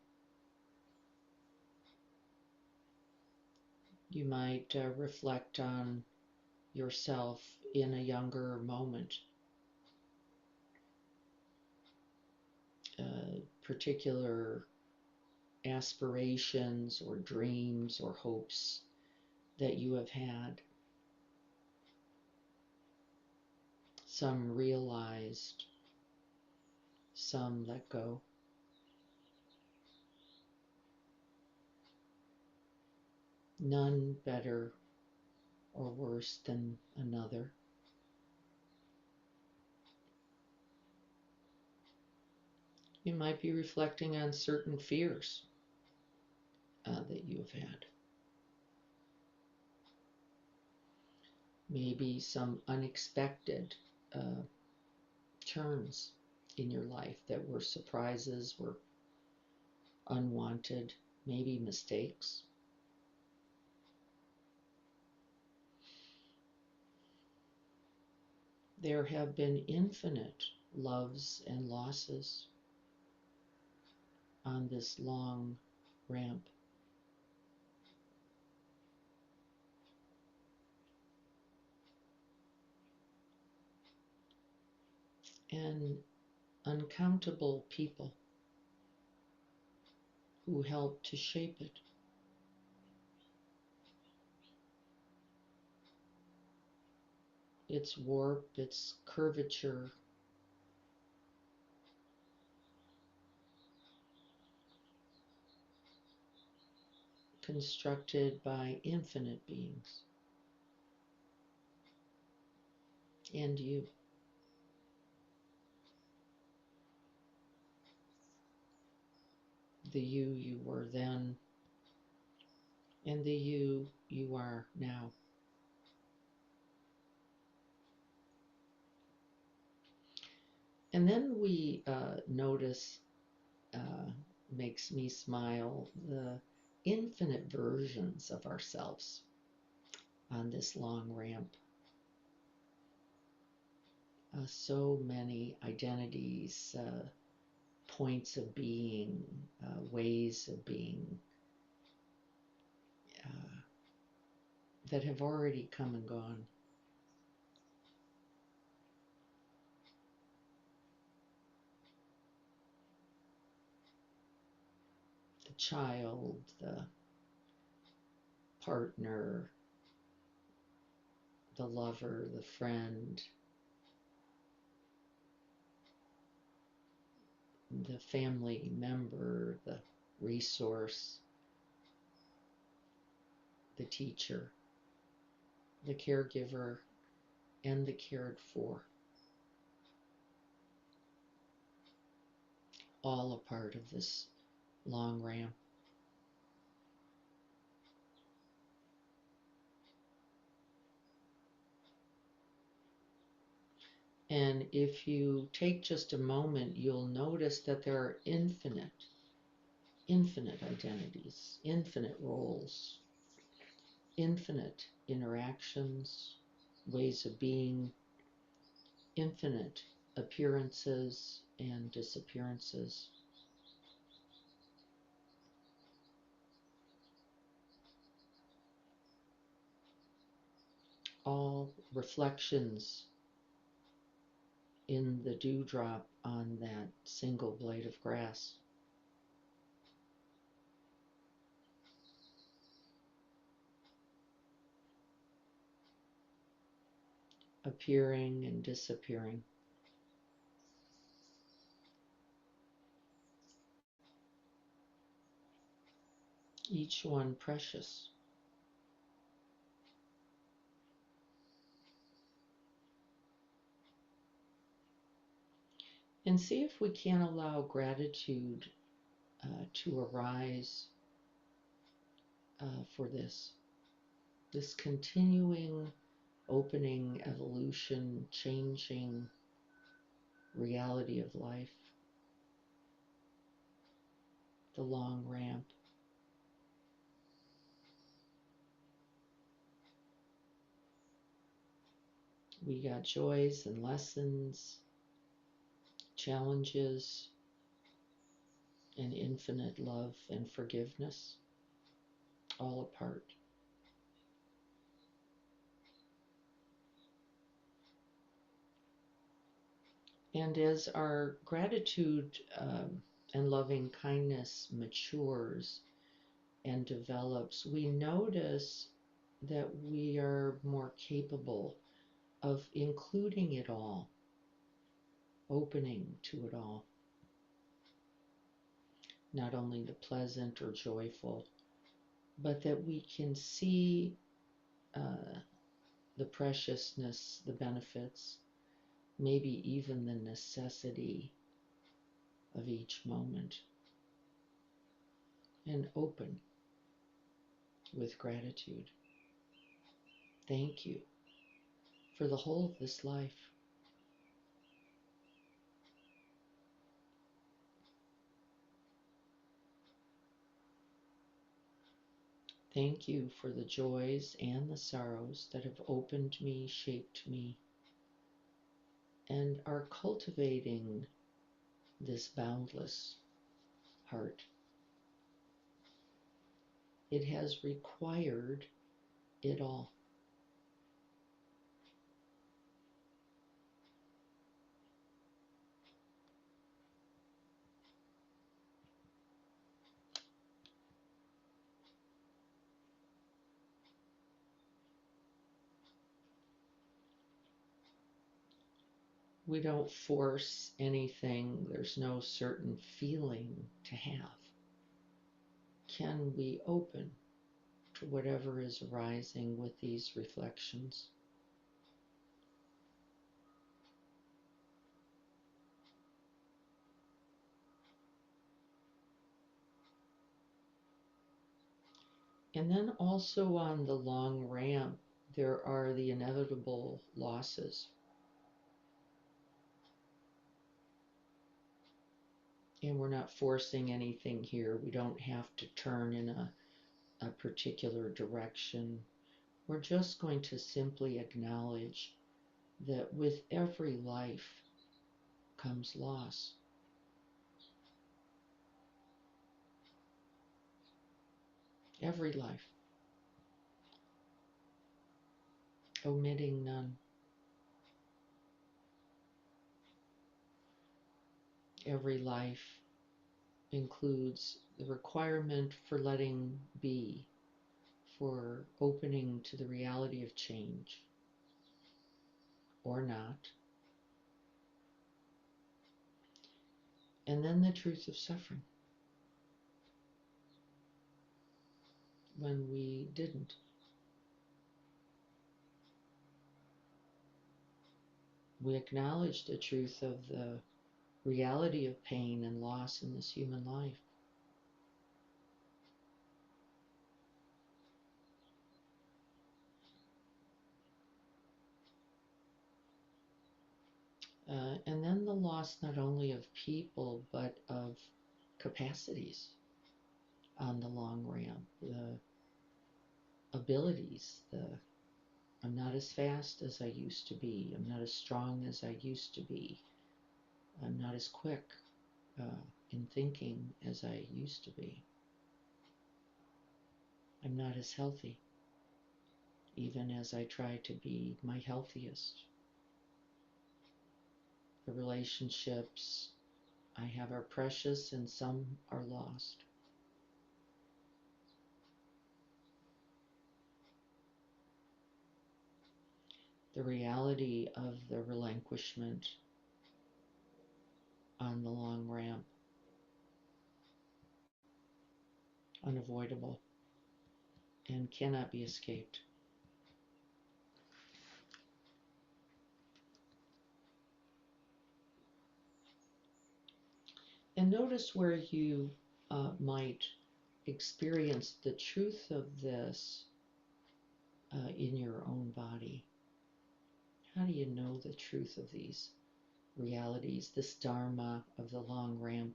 You might reflect on yourself in a younger moment, particular aspirations or dreams or hopes that you have had. Some realized, some let go. None better or worse than another. You might be reflecting on certain fears that you have had. Maybe some unexpected turns in your life that were surprises, were unwanted, maybe mistakes. There have been infinite loves and losses on this long ramp. And uncountable people who helped to shape it. Its warp, its curvature, constructed by infinite beings. And you. The you were then, and the you are now. And then we notice, makes me smile, the infinite versions of ourselves on this long ramp. So many identities, points of being, ways of being that have already come and gone. The child, the partner, the lover, the friend, the family member, the resource, the teacher, the caregiver, and the cared for. All a part of this long ramp. And if you take just a moment, you'll notice that there are infinite identities, infinite roles, infinite interactions, ways of being, infinite appearances and disappearances. All reflections in the dewdrop on that single blade of grass. Appearing and disappearing. Each one precious. And see if we can allow gratitude to arise for this continuing opening, evolution, changing reality of life, the long ramp. We got joys and lessons, challenges, and infinite love and forgiveness, all a part. And as our gratitude and loving kindness matures and develops, we notice that we are more capable of including it all, opening to it all. Not only the pleasant or joyful, but that we can see the preciousness, the benefits, maybe even the necessity of each moment, and open with gratitude. Thank you for the whole of this life. Thank you for the joys and the sorrows that have opened me, shaped me, and are cultivating this boundless heart. It has required it all. We don't force anything. There's no certain feeling to have. Can we open to whatever is arising with these reflections? And then also on the long ramp, there are the inevitable losses. And we're not forcing anything here. We don't have to turn in a particular direction. We're just going to simply acknowledge that with every life comes loss. Every life, omitting none. Every life includes the requirement for letting be, for opening to the reality of change, or not. And then the truth of suffering, when we didn't. We acknowledge the truth of the reality of pain and loss in this human life. And then the loss not only of people, but of capacities on the long ramp, the abilities, I'm not as fast as I used to be, I'm not as strong as I used to be, I'm not as quick in thinking as I used to be. I'm not as healthy, even as I try to be my healthiest. The relationships I have are precious and some are lost. The reality of the relinquishment on the long ramp, unavoidable and cannot be escaped. And notice where you might experience the truth of this in your own body. How do you know the truth of these realities, this dharma of the long ramp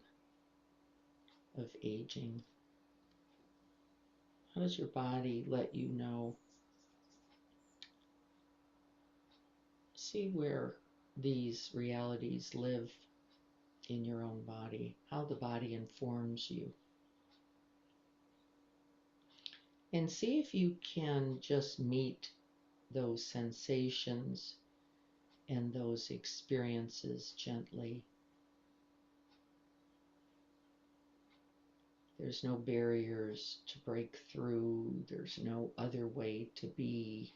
of aging? How does your body let you know? See where these realities live in your own body, how the body informs you. And see if you can just meet those sensations and those experiences gently. There's no barriers to break through. There's no other way to be.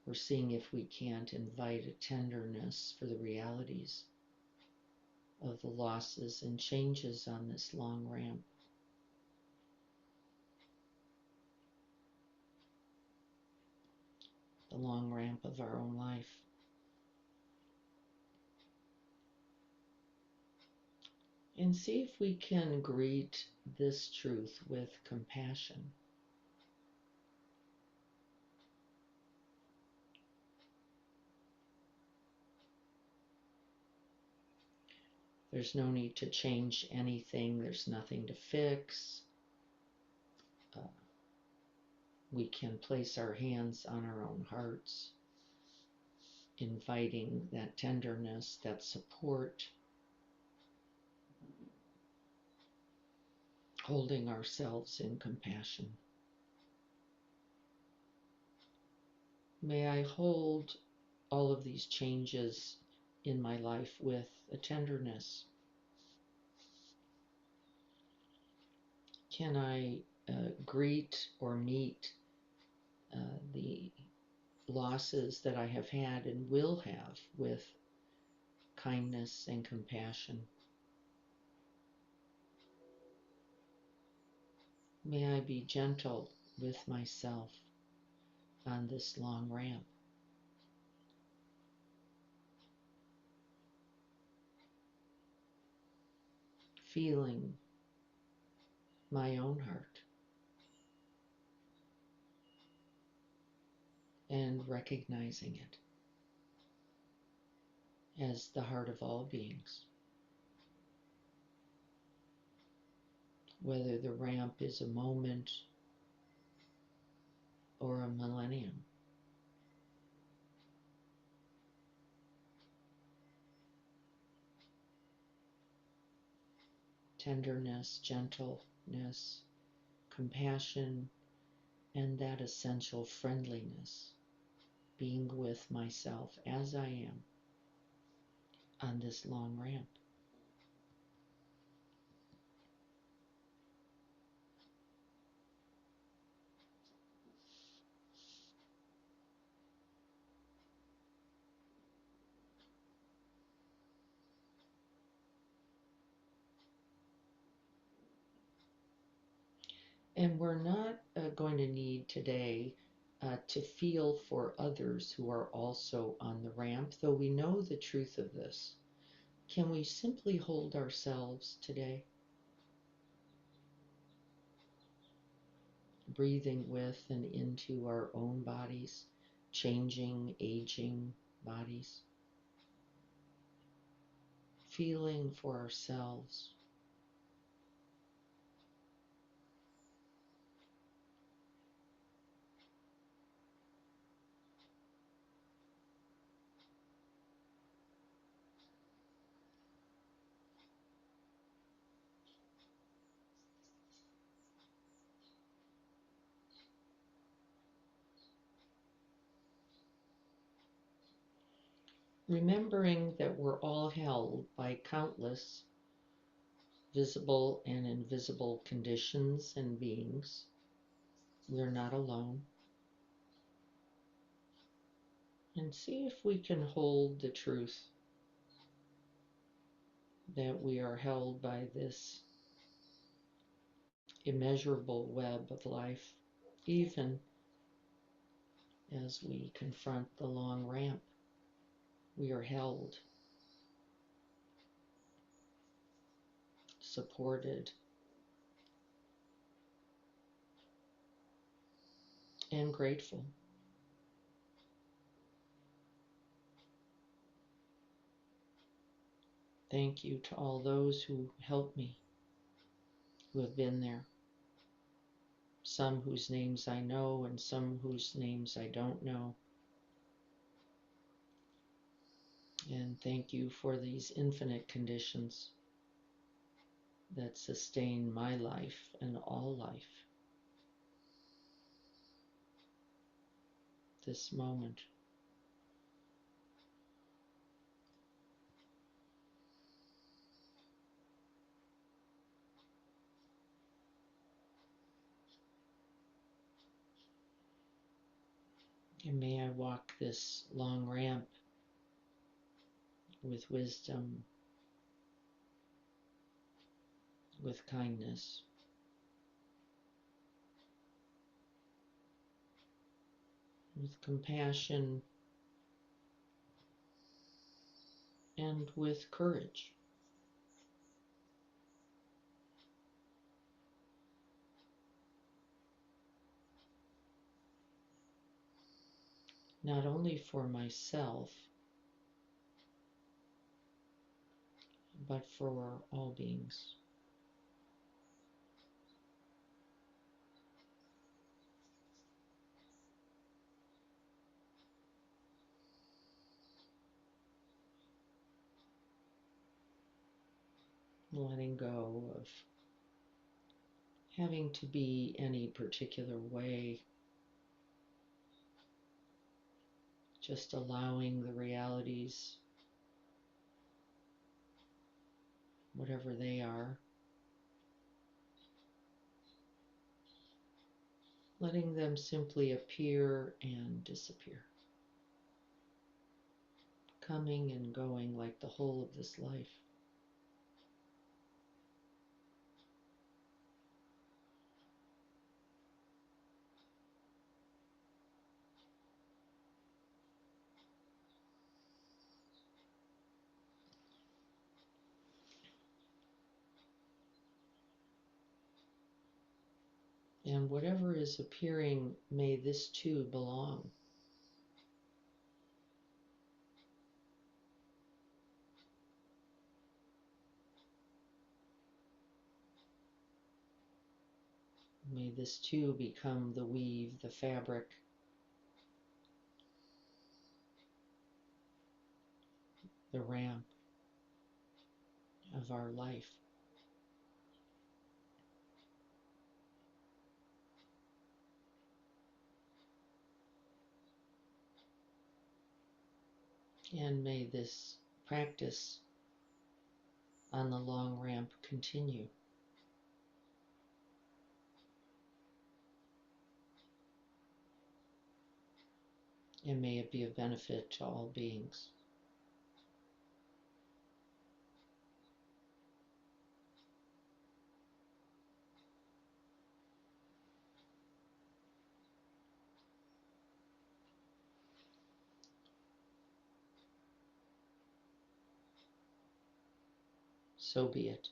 We're seeing if we can't invite a tenderness for the realities of the losses and changes on this long ramp. The long ramp of our own life. And see if we can greet this truth with compassion. There's no need to change anything. There's nothing to fix. We can place our hands on our own hearts, inviting that tenderness, that support, holding ourselves in compassion. May I hold all of these changes in my life with a tenderness. Can I greet or meet the losses that I have had and will have with kindness and compassion? May I be gentle with myself on this long ramp. Feeling my own heart and recognizing it as the heart of all beings. Whether the ramp is a moment or a millennium. Tenderness, gentleness, compassion, and that essential friendliness, being with myself as I am on this long ramp. And we're not going to need today to feel for others who are also on the ramp, though we know the truth of this. Can we simply hold ourselves today? Breathing with and into our own bodies, changing, aging bodies. feeling for ourselves. Remembering that we're all held by countless visible and invisible conditions and beings. We're not alone. And see if we can hold the truth that we are held by this immeasurable web of life, even as we confront the long ramp. We are held, supported, and grateful. Thank you to all those who helped me, who have been there. Some whose names I know and some whose names I don't know. And thank you for these infinite conditions that sustain my life and all life. This moment. And may I walk this long ramp with wisdom, with kindness, with compassion, and with courage. Not only for myself, but for all beings. Letting go of having to be any particular way, just allowing the realities, whatever they are, letting them simply appear and disappear, coming and going like the whole of this life. And whatever is appearing, may this too belong. May this too become the weave, the fabric, the ramp of our life. And may this practice on the long ramp continue. And may it be of benefit to all beings. So be it.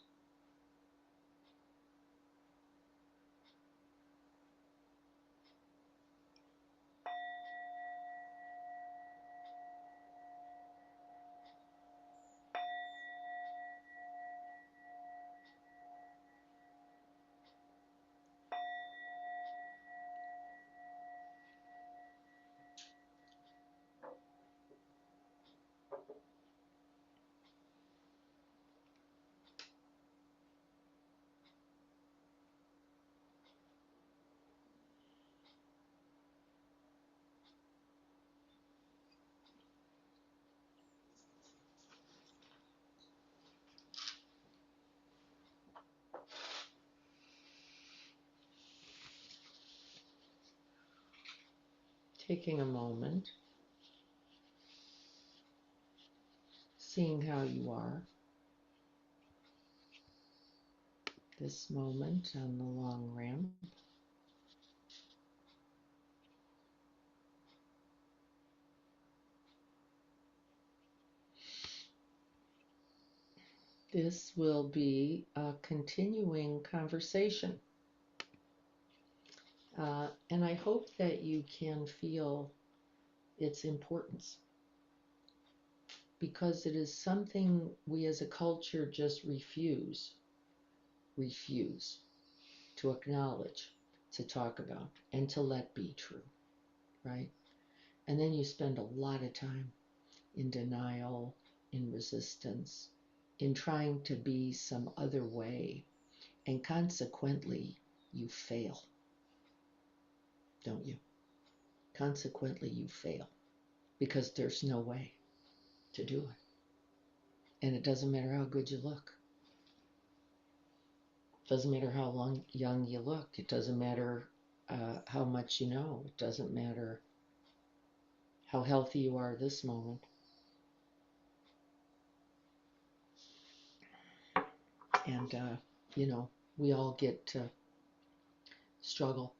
taking a moment, seeing how you are this moment on the long ramp. This will be a continuing conversation. And I hope that you can feel its importance, because it is something we as a culture just refuse to acknowledge, to talk about, and to let be true, right? And then you spend a lot of time in denial, in resistance, in trying to be some other way, and consequently, you fail, don't you? Consequently, you fail because there's no way to do it. And it doesn't matter how good you look. It doesn't matter how young you look. It doesn't matter how much you know. It doesn't matter how healthy you are this moment. And, we all get to struggle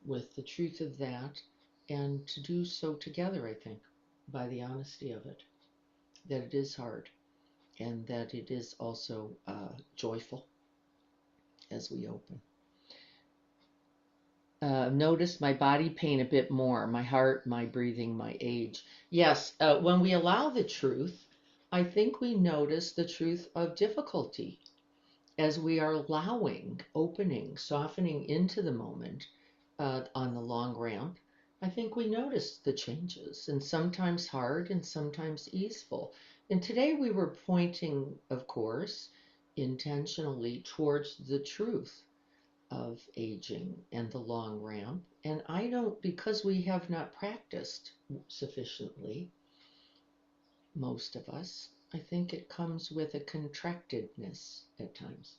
with the truth of that, and to do so together, I think, by the honesty of it, that it is hard, and that it is also joyful as we open. Notice my body pain a bit more, my heart, my breathing, my age. Yes, when we allow the truth, I think we notice the truth of difficulty as we are allowing, opening, softening into the moment on the long ramp. I think we notice the changes, and sometimes hard and sometimes easeful. And today we were pointing, of course, intentionally towards the truth of aging and the long ramp. And I don't, because we have not practiced sufficiently, most of us, I think it comes with a contractedness at times,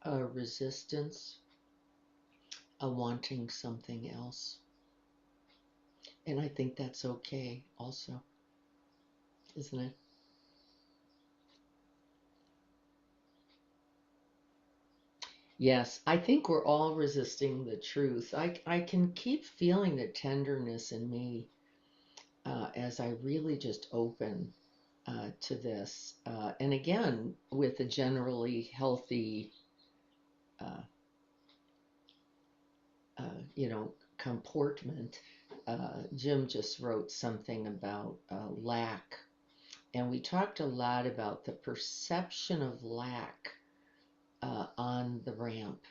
a resistance, a wanting something else. And I think that's okay also, isn't it? Yes, I think we're all resisting the truth. I can keep feeling the tenderness in me as I really just open to this. And again, with a generally healthy, uh, comportment. Jim just wrote something about lack. And we talked a lot about the perception of lack on the ramp,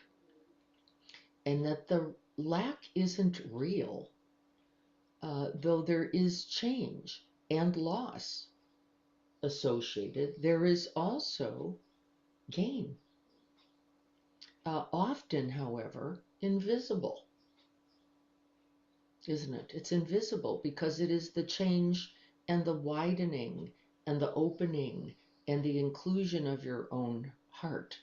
and that the lack isn't real, though there is change and loss associated. There is also gain, often, however, invisible, isn't it? It's invisible because it is the change and the widening and the opening and the inclusion of your own heart,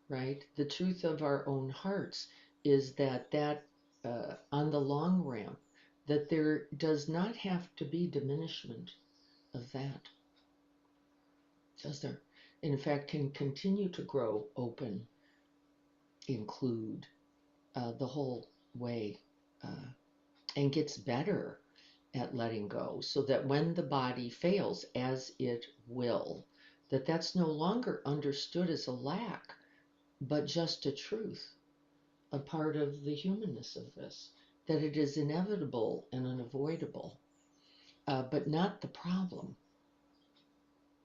right? The truth of our own hearts is that on the long ramp, that there does not have to be diminishment of that, does there? In fact, can continue to grow, open, include the whole way, and gets better at letting go, so that when the body fails, as it will, that's no longer understood as a lack, but just a truth, a part of the humanness of this, that it is inevitable and unavoidable, but not the problem.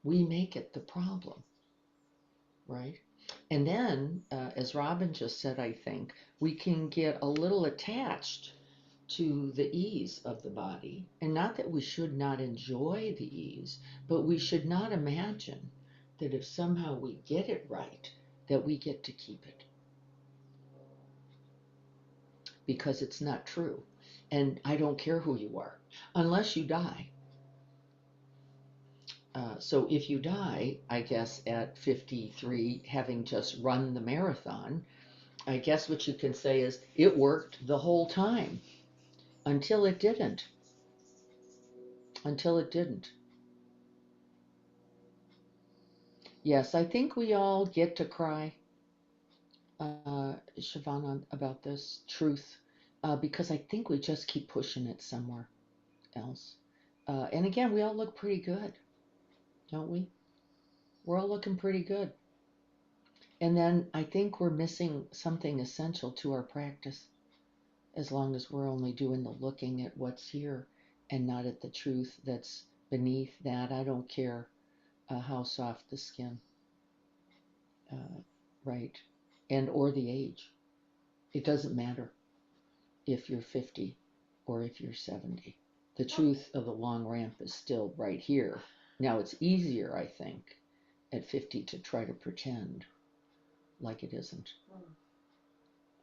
We make it the problem, right? And then, as Robin just said, I think, we can get a little attached to the ease of the body. And not that we should not enjoy the ease, but we should not imagine that if somehow we get it right, that we get to keep it. Because it's not true. And I don't care who you are, unless you die. So if you die, I guess, at 53, having just run the marathon, I guess what you can say is it worked the whole time until it didn't. Until it didn't. Yes, I think we all get to cry, Siobhan, about this truth, because I think we just keep pushing it somewhere else. And again, we all look pretty good, don't we? We're all looking pretty good. And then I think we're missing something essential to our practice as long as we're only doing the looking at what's here and not at the truth that's beneath that. I don't care how soft the skin, right? And or the age. It doesn't matter if you're 50 or if you're 70. The truth of the long ramp is still right here. Now it's easier, I think, at 50 to try to pretend like it isn't.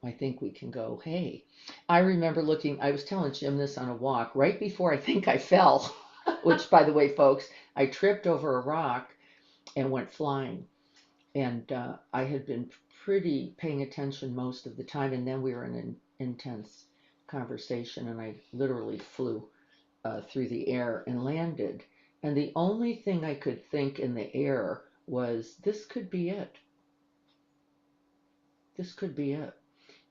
I think we can go, hey, I remember I was telling Jim this on a walk right before I think I fell, which, by the way, folks, I tripped over a rock and went flying. And I had been pretty paying attention most of the time. And then we were in an intense conversation, and I literally flew through the air and landed. And the only thing I could think in the air was, this could be it. This could be it.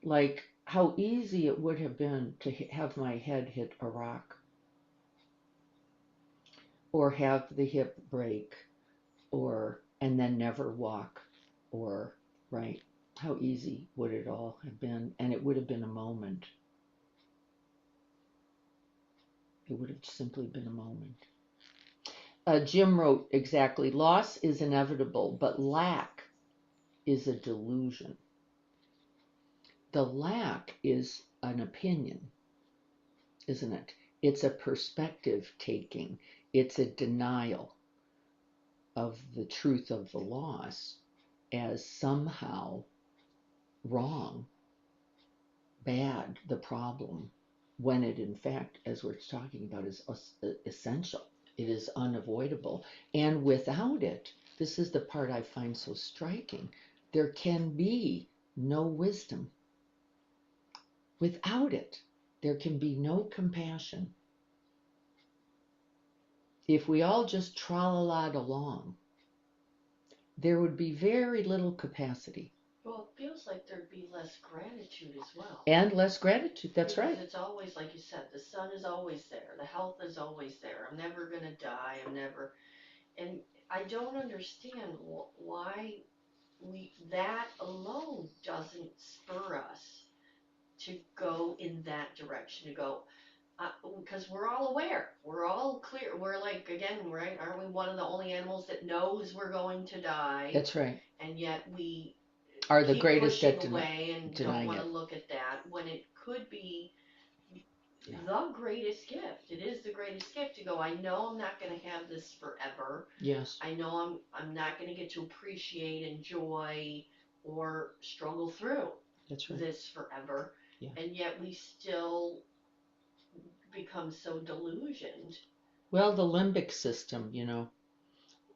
Like how easy it would have been to have my head hit a rock or have the hip break or and then never walk or right. How easy would it all have been? And it would have been a moment. It would have simply been a moment. Jim wrote exactly, loss is inevitable, but lack is a delusion. The lack is an opinion, isn't it? It's a perspective taking. It's a denial of the truth of the loss as somehow wrong, bad, the problem, when it in fact, as we're talking about, is essential. It is unavoidable. And without it, this is the part I find so striking, there can be no wisdom. Without it, there can be no compassion. If we all just tra-la-la'd along, there would be very little capacity. Well, it feels like there'd be less gratitude as well. And less gratitude, that's Because right. it's always, like you said, the sun is always there, the health is always there. I'm never gonna die, and I don't understand why that alone doesn't spur us to go in that direction, to go, because we're all aware, we're all clear, we're like, again, right, aren't we one of the only animals that knows we're going to die? That's right. And yet we Are the keep greatest at pushing away and don't denying want to it. look at that when it could be Yeah. the greatest gift. It is the greatest gift to go, I know I'm not going to have this forever. Yes. I know I'm not going to get to appreciate, enjoy, or struggle through That's right. this forever. Yeah. And yet we still become so delusioned. Well, the limbic system,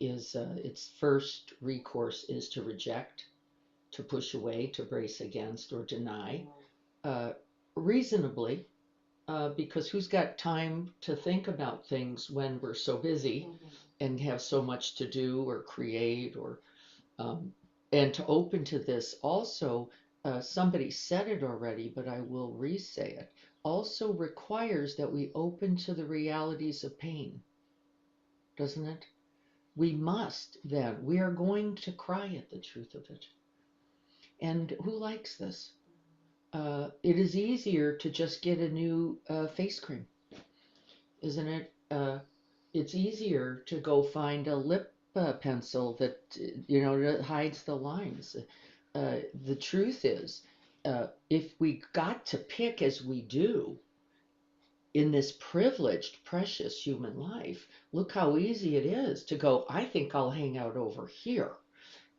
is its first recourse is to reject, to push away, to brace against, or deny, reasonably, because who's got time to think about things when we're so busy and have so much to do or create or and to open to this also, somebody said it already, but I will re-say it, also requires that we open to the realities of pain, doesn't it? We must then. We are going to cry at the truth of it. And who likes this? It is easier to just get a new face cream, isn't it? It's easier to go find a lip pencil that that hides the lines. The truth is, if we got to pick as we do in this privileged, precious human life, look how easy it is to go, I think I'll hang out over here,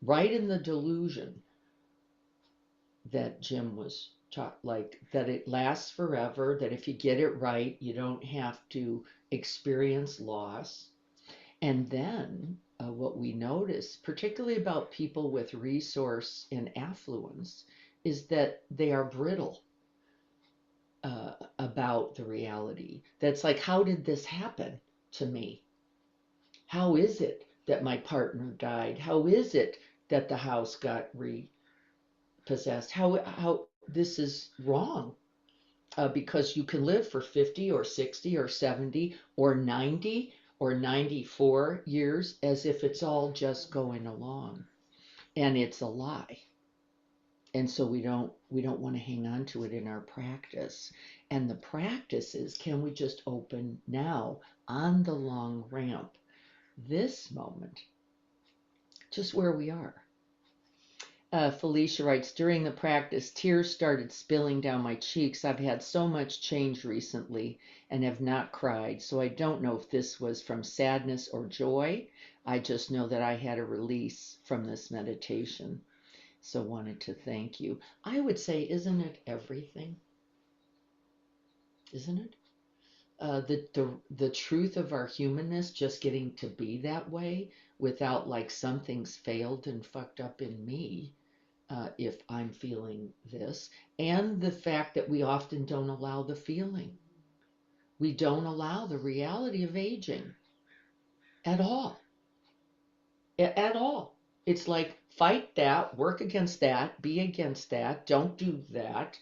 right in the delusion that Jim was taught, like that it lasts forever, that if you get it right, you don't have to experience loss. And then what we notice, particularly about people with resource and affluence, is that they are brittle about the reality. That's like, how did this happen to me? How is it that my partner died? How is it that the house got repossessed? How this is wrong? Because you can live for 50 or 60 or 70 or 90 or 94 years as if it's all just going along, and it's a lie. And so we don't want to hang on to it in our practice. And the practice is, can we just open now on the long ramp, this moment, just where we are? Felicia writes, during the practice, tears started spilling down my cheeks. I've had so much change recently and have not cried, so I don't know if this was from sadness or joy. I just know that I had a release from this meditation. So wanted to thank you. I would say, isn't it everything? Isn't it? The truth of our humanness just getting to be that way without like something's failed and fucked up in me. If I'm feeling this, and the fact that we often don't allow the feeling. We don't allow the reality of aging at all. At all. It's like, fight that, work against that, be against that, don't do that.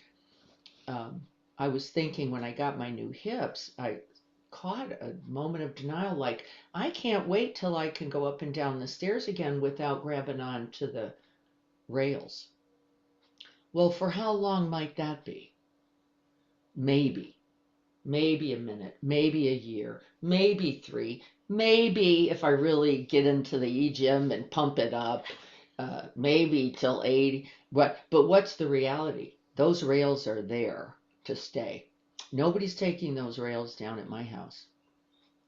I was thinking when I got my new hips, I caught a moment of denial, like, I can't wait till I can go up and down the stairs again without grabbing on to the rails. Well, for how long might that be? Maybe a minute, maybe a year, maybe 3, maybe if I really get into the e-gym and pump it up, maybe till 80. But what's the reality? Those rails are there to stay. Nobody's taking those rails down at my house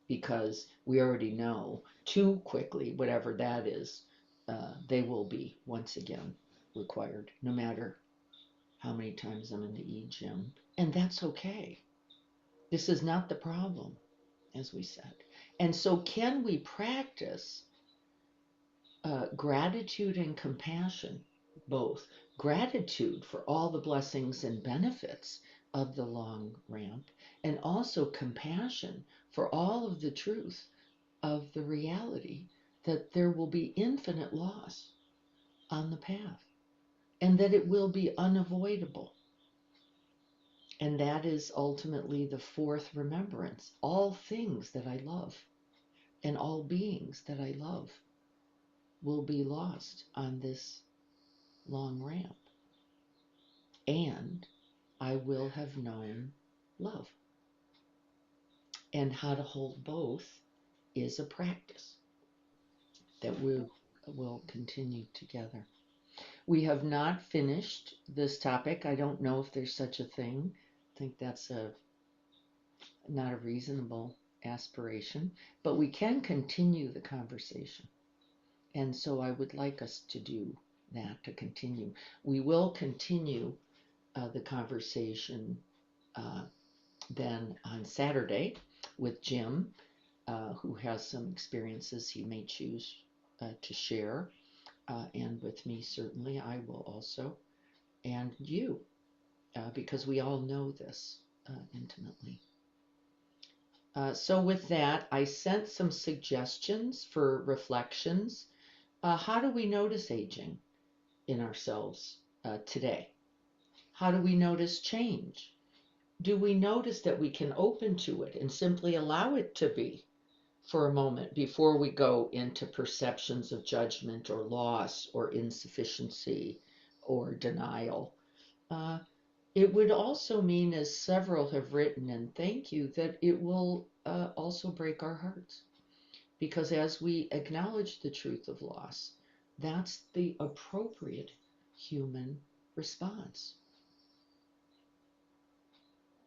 because we already know too quickly, whatever that is, they will be once again required, no matter how many times I'm in the e-gym. And that's okay. This is not the problem, as we said. And so, can we practice gratitude and compassion, both? Gratitude for all the blessings and benefits of the long ramp, and also compassion for all of the truth of the reality that there will be infinite loss on the path, and that it will be unavoidable. And that is ultimately the fourth remembrance. All things that I love and all beings that I love will be lost on this long ramp. And I will have known love. And how to hold both is a practice that we will continue together. We have not finished this topic. I don't know if there's such a thing. I think that's not a reasonable aspiration, but we can continue the conversation. And so I would like us to do that, to continue. We will continue the conversation then on Saturday with Jim, who has some experiences he may choose to share, and with me certainly I will also, and you, because we all know this intimately. So with that, I sent some suggestions for reflections. How do we notice aging in ourselves today? How do we notice change? Do we notice that we can open to it and simply allow it to be for a moment before we go into perceptions of judgment or loss or insufficiency or denial? It would also mean, as several have written, and thank you, that it will also break our hearts. Because as we acknowledge the truth of loss, that's the appropriate human response.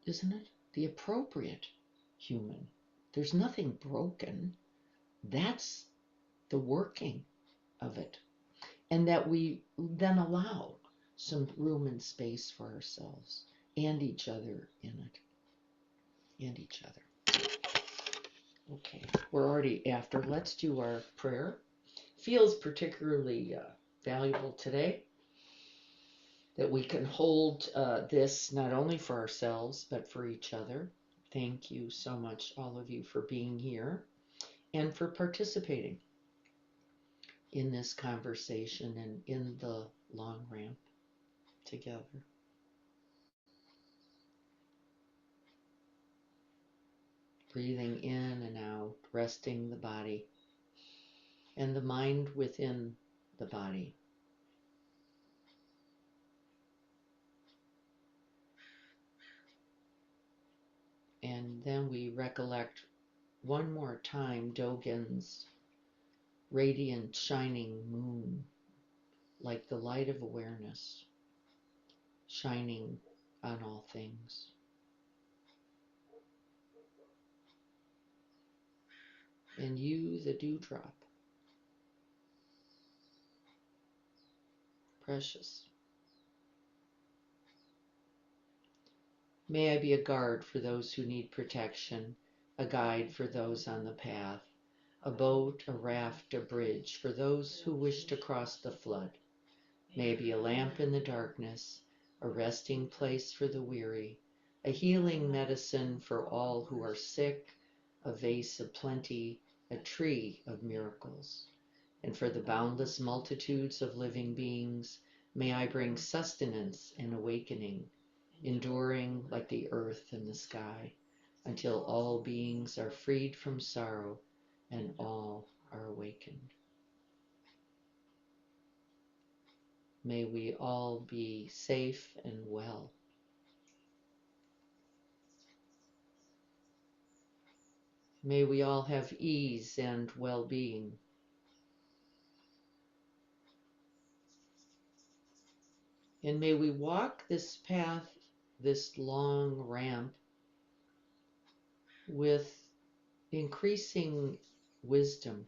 Isn't it? The appropriate human. There's nothing broken. That's the working of it. And that we then allow some room and space for ourselves and each other in it. And each other. Okay, we're already after. Let's do our prayer. Feels particularly valuable today that we can hold this not only for ourselves, but for each other. Thank you so much, all of you, for being here and for participating in this conversation and in the long ramp together. Breathing in and out, resting the body and the mind within the body. And then we recollect one more time Dogen's radiant, shining moon, like the light of awareness, shining on all things. And you, the dewdrop, precious. May I be a guard for those who need protection, a guide for those on the path, a boat, a raft, a bridge for those who wish to cross the flood. May I be a lamp in the darkness, a resting place for the weary, a healing medicine for all who are sick, a vase of plenty, a tree of miracles. And for the boundless multitudes of living beings, may I bring sustenance and awakening, enduring like the earth and the sky, until all beings are freed from sorrow and all are awakened. May we all be safe and well. May we all have ease and well-being. And may we walk this path, this long ramp, with increasing wisdom,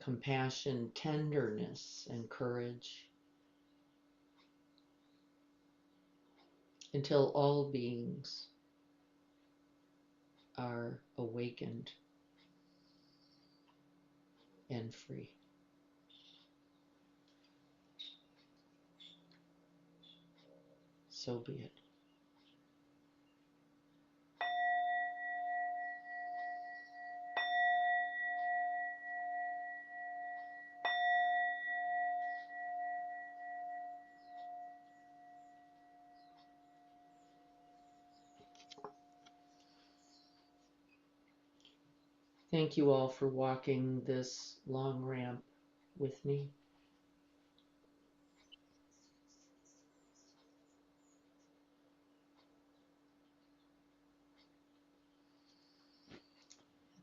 compassion, tenderness, and courage, until all beings are awakened and free. So be it. Thank you all for walking this long ramp with me.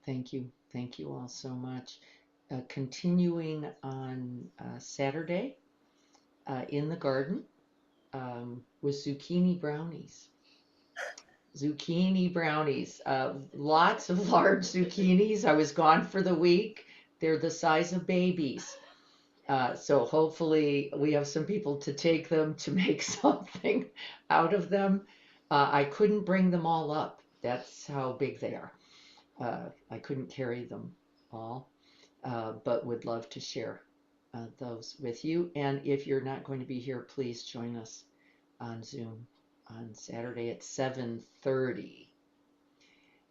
Thank you. Thank you all so much. Continuing on Saturday in the garden with zucchini brownies. Zucchini brownies. Lots of large zucchinis. I was gone for the week. They're the size of babies. So hopefully we have some people to take them to make something out of them. I couldn't bring them all up. That's how big they are. I couldn't carry them all, but would love to share those with you. And if you're not going to be here, please join us on Zoom on Saturday at 7:30.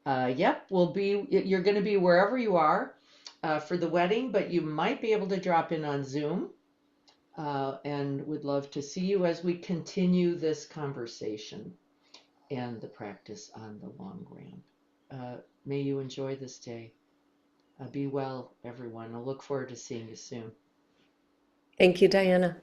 Yep, you're going to be wherever you are for the wedding, but you might be able to drop in on Zoom, and would love to see you as we continue this conversation and the practice on the long ramp. May you enjoy this day. Be well, everyone. I look forward to seeing you soon. Thank you, Diana.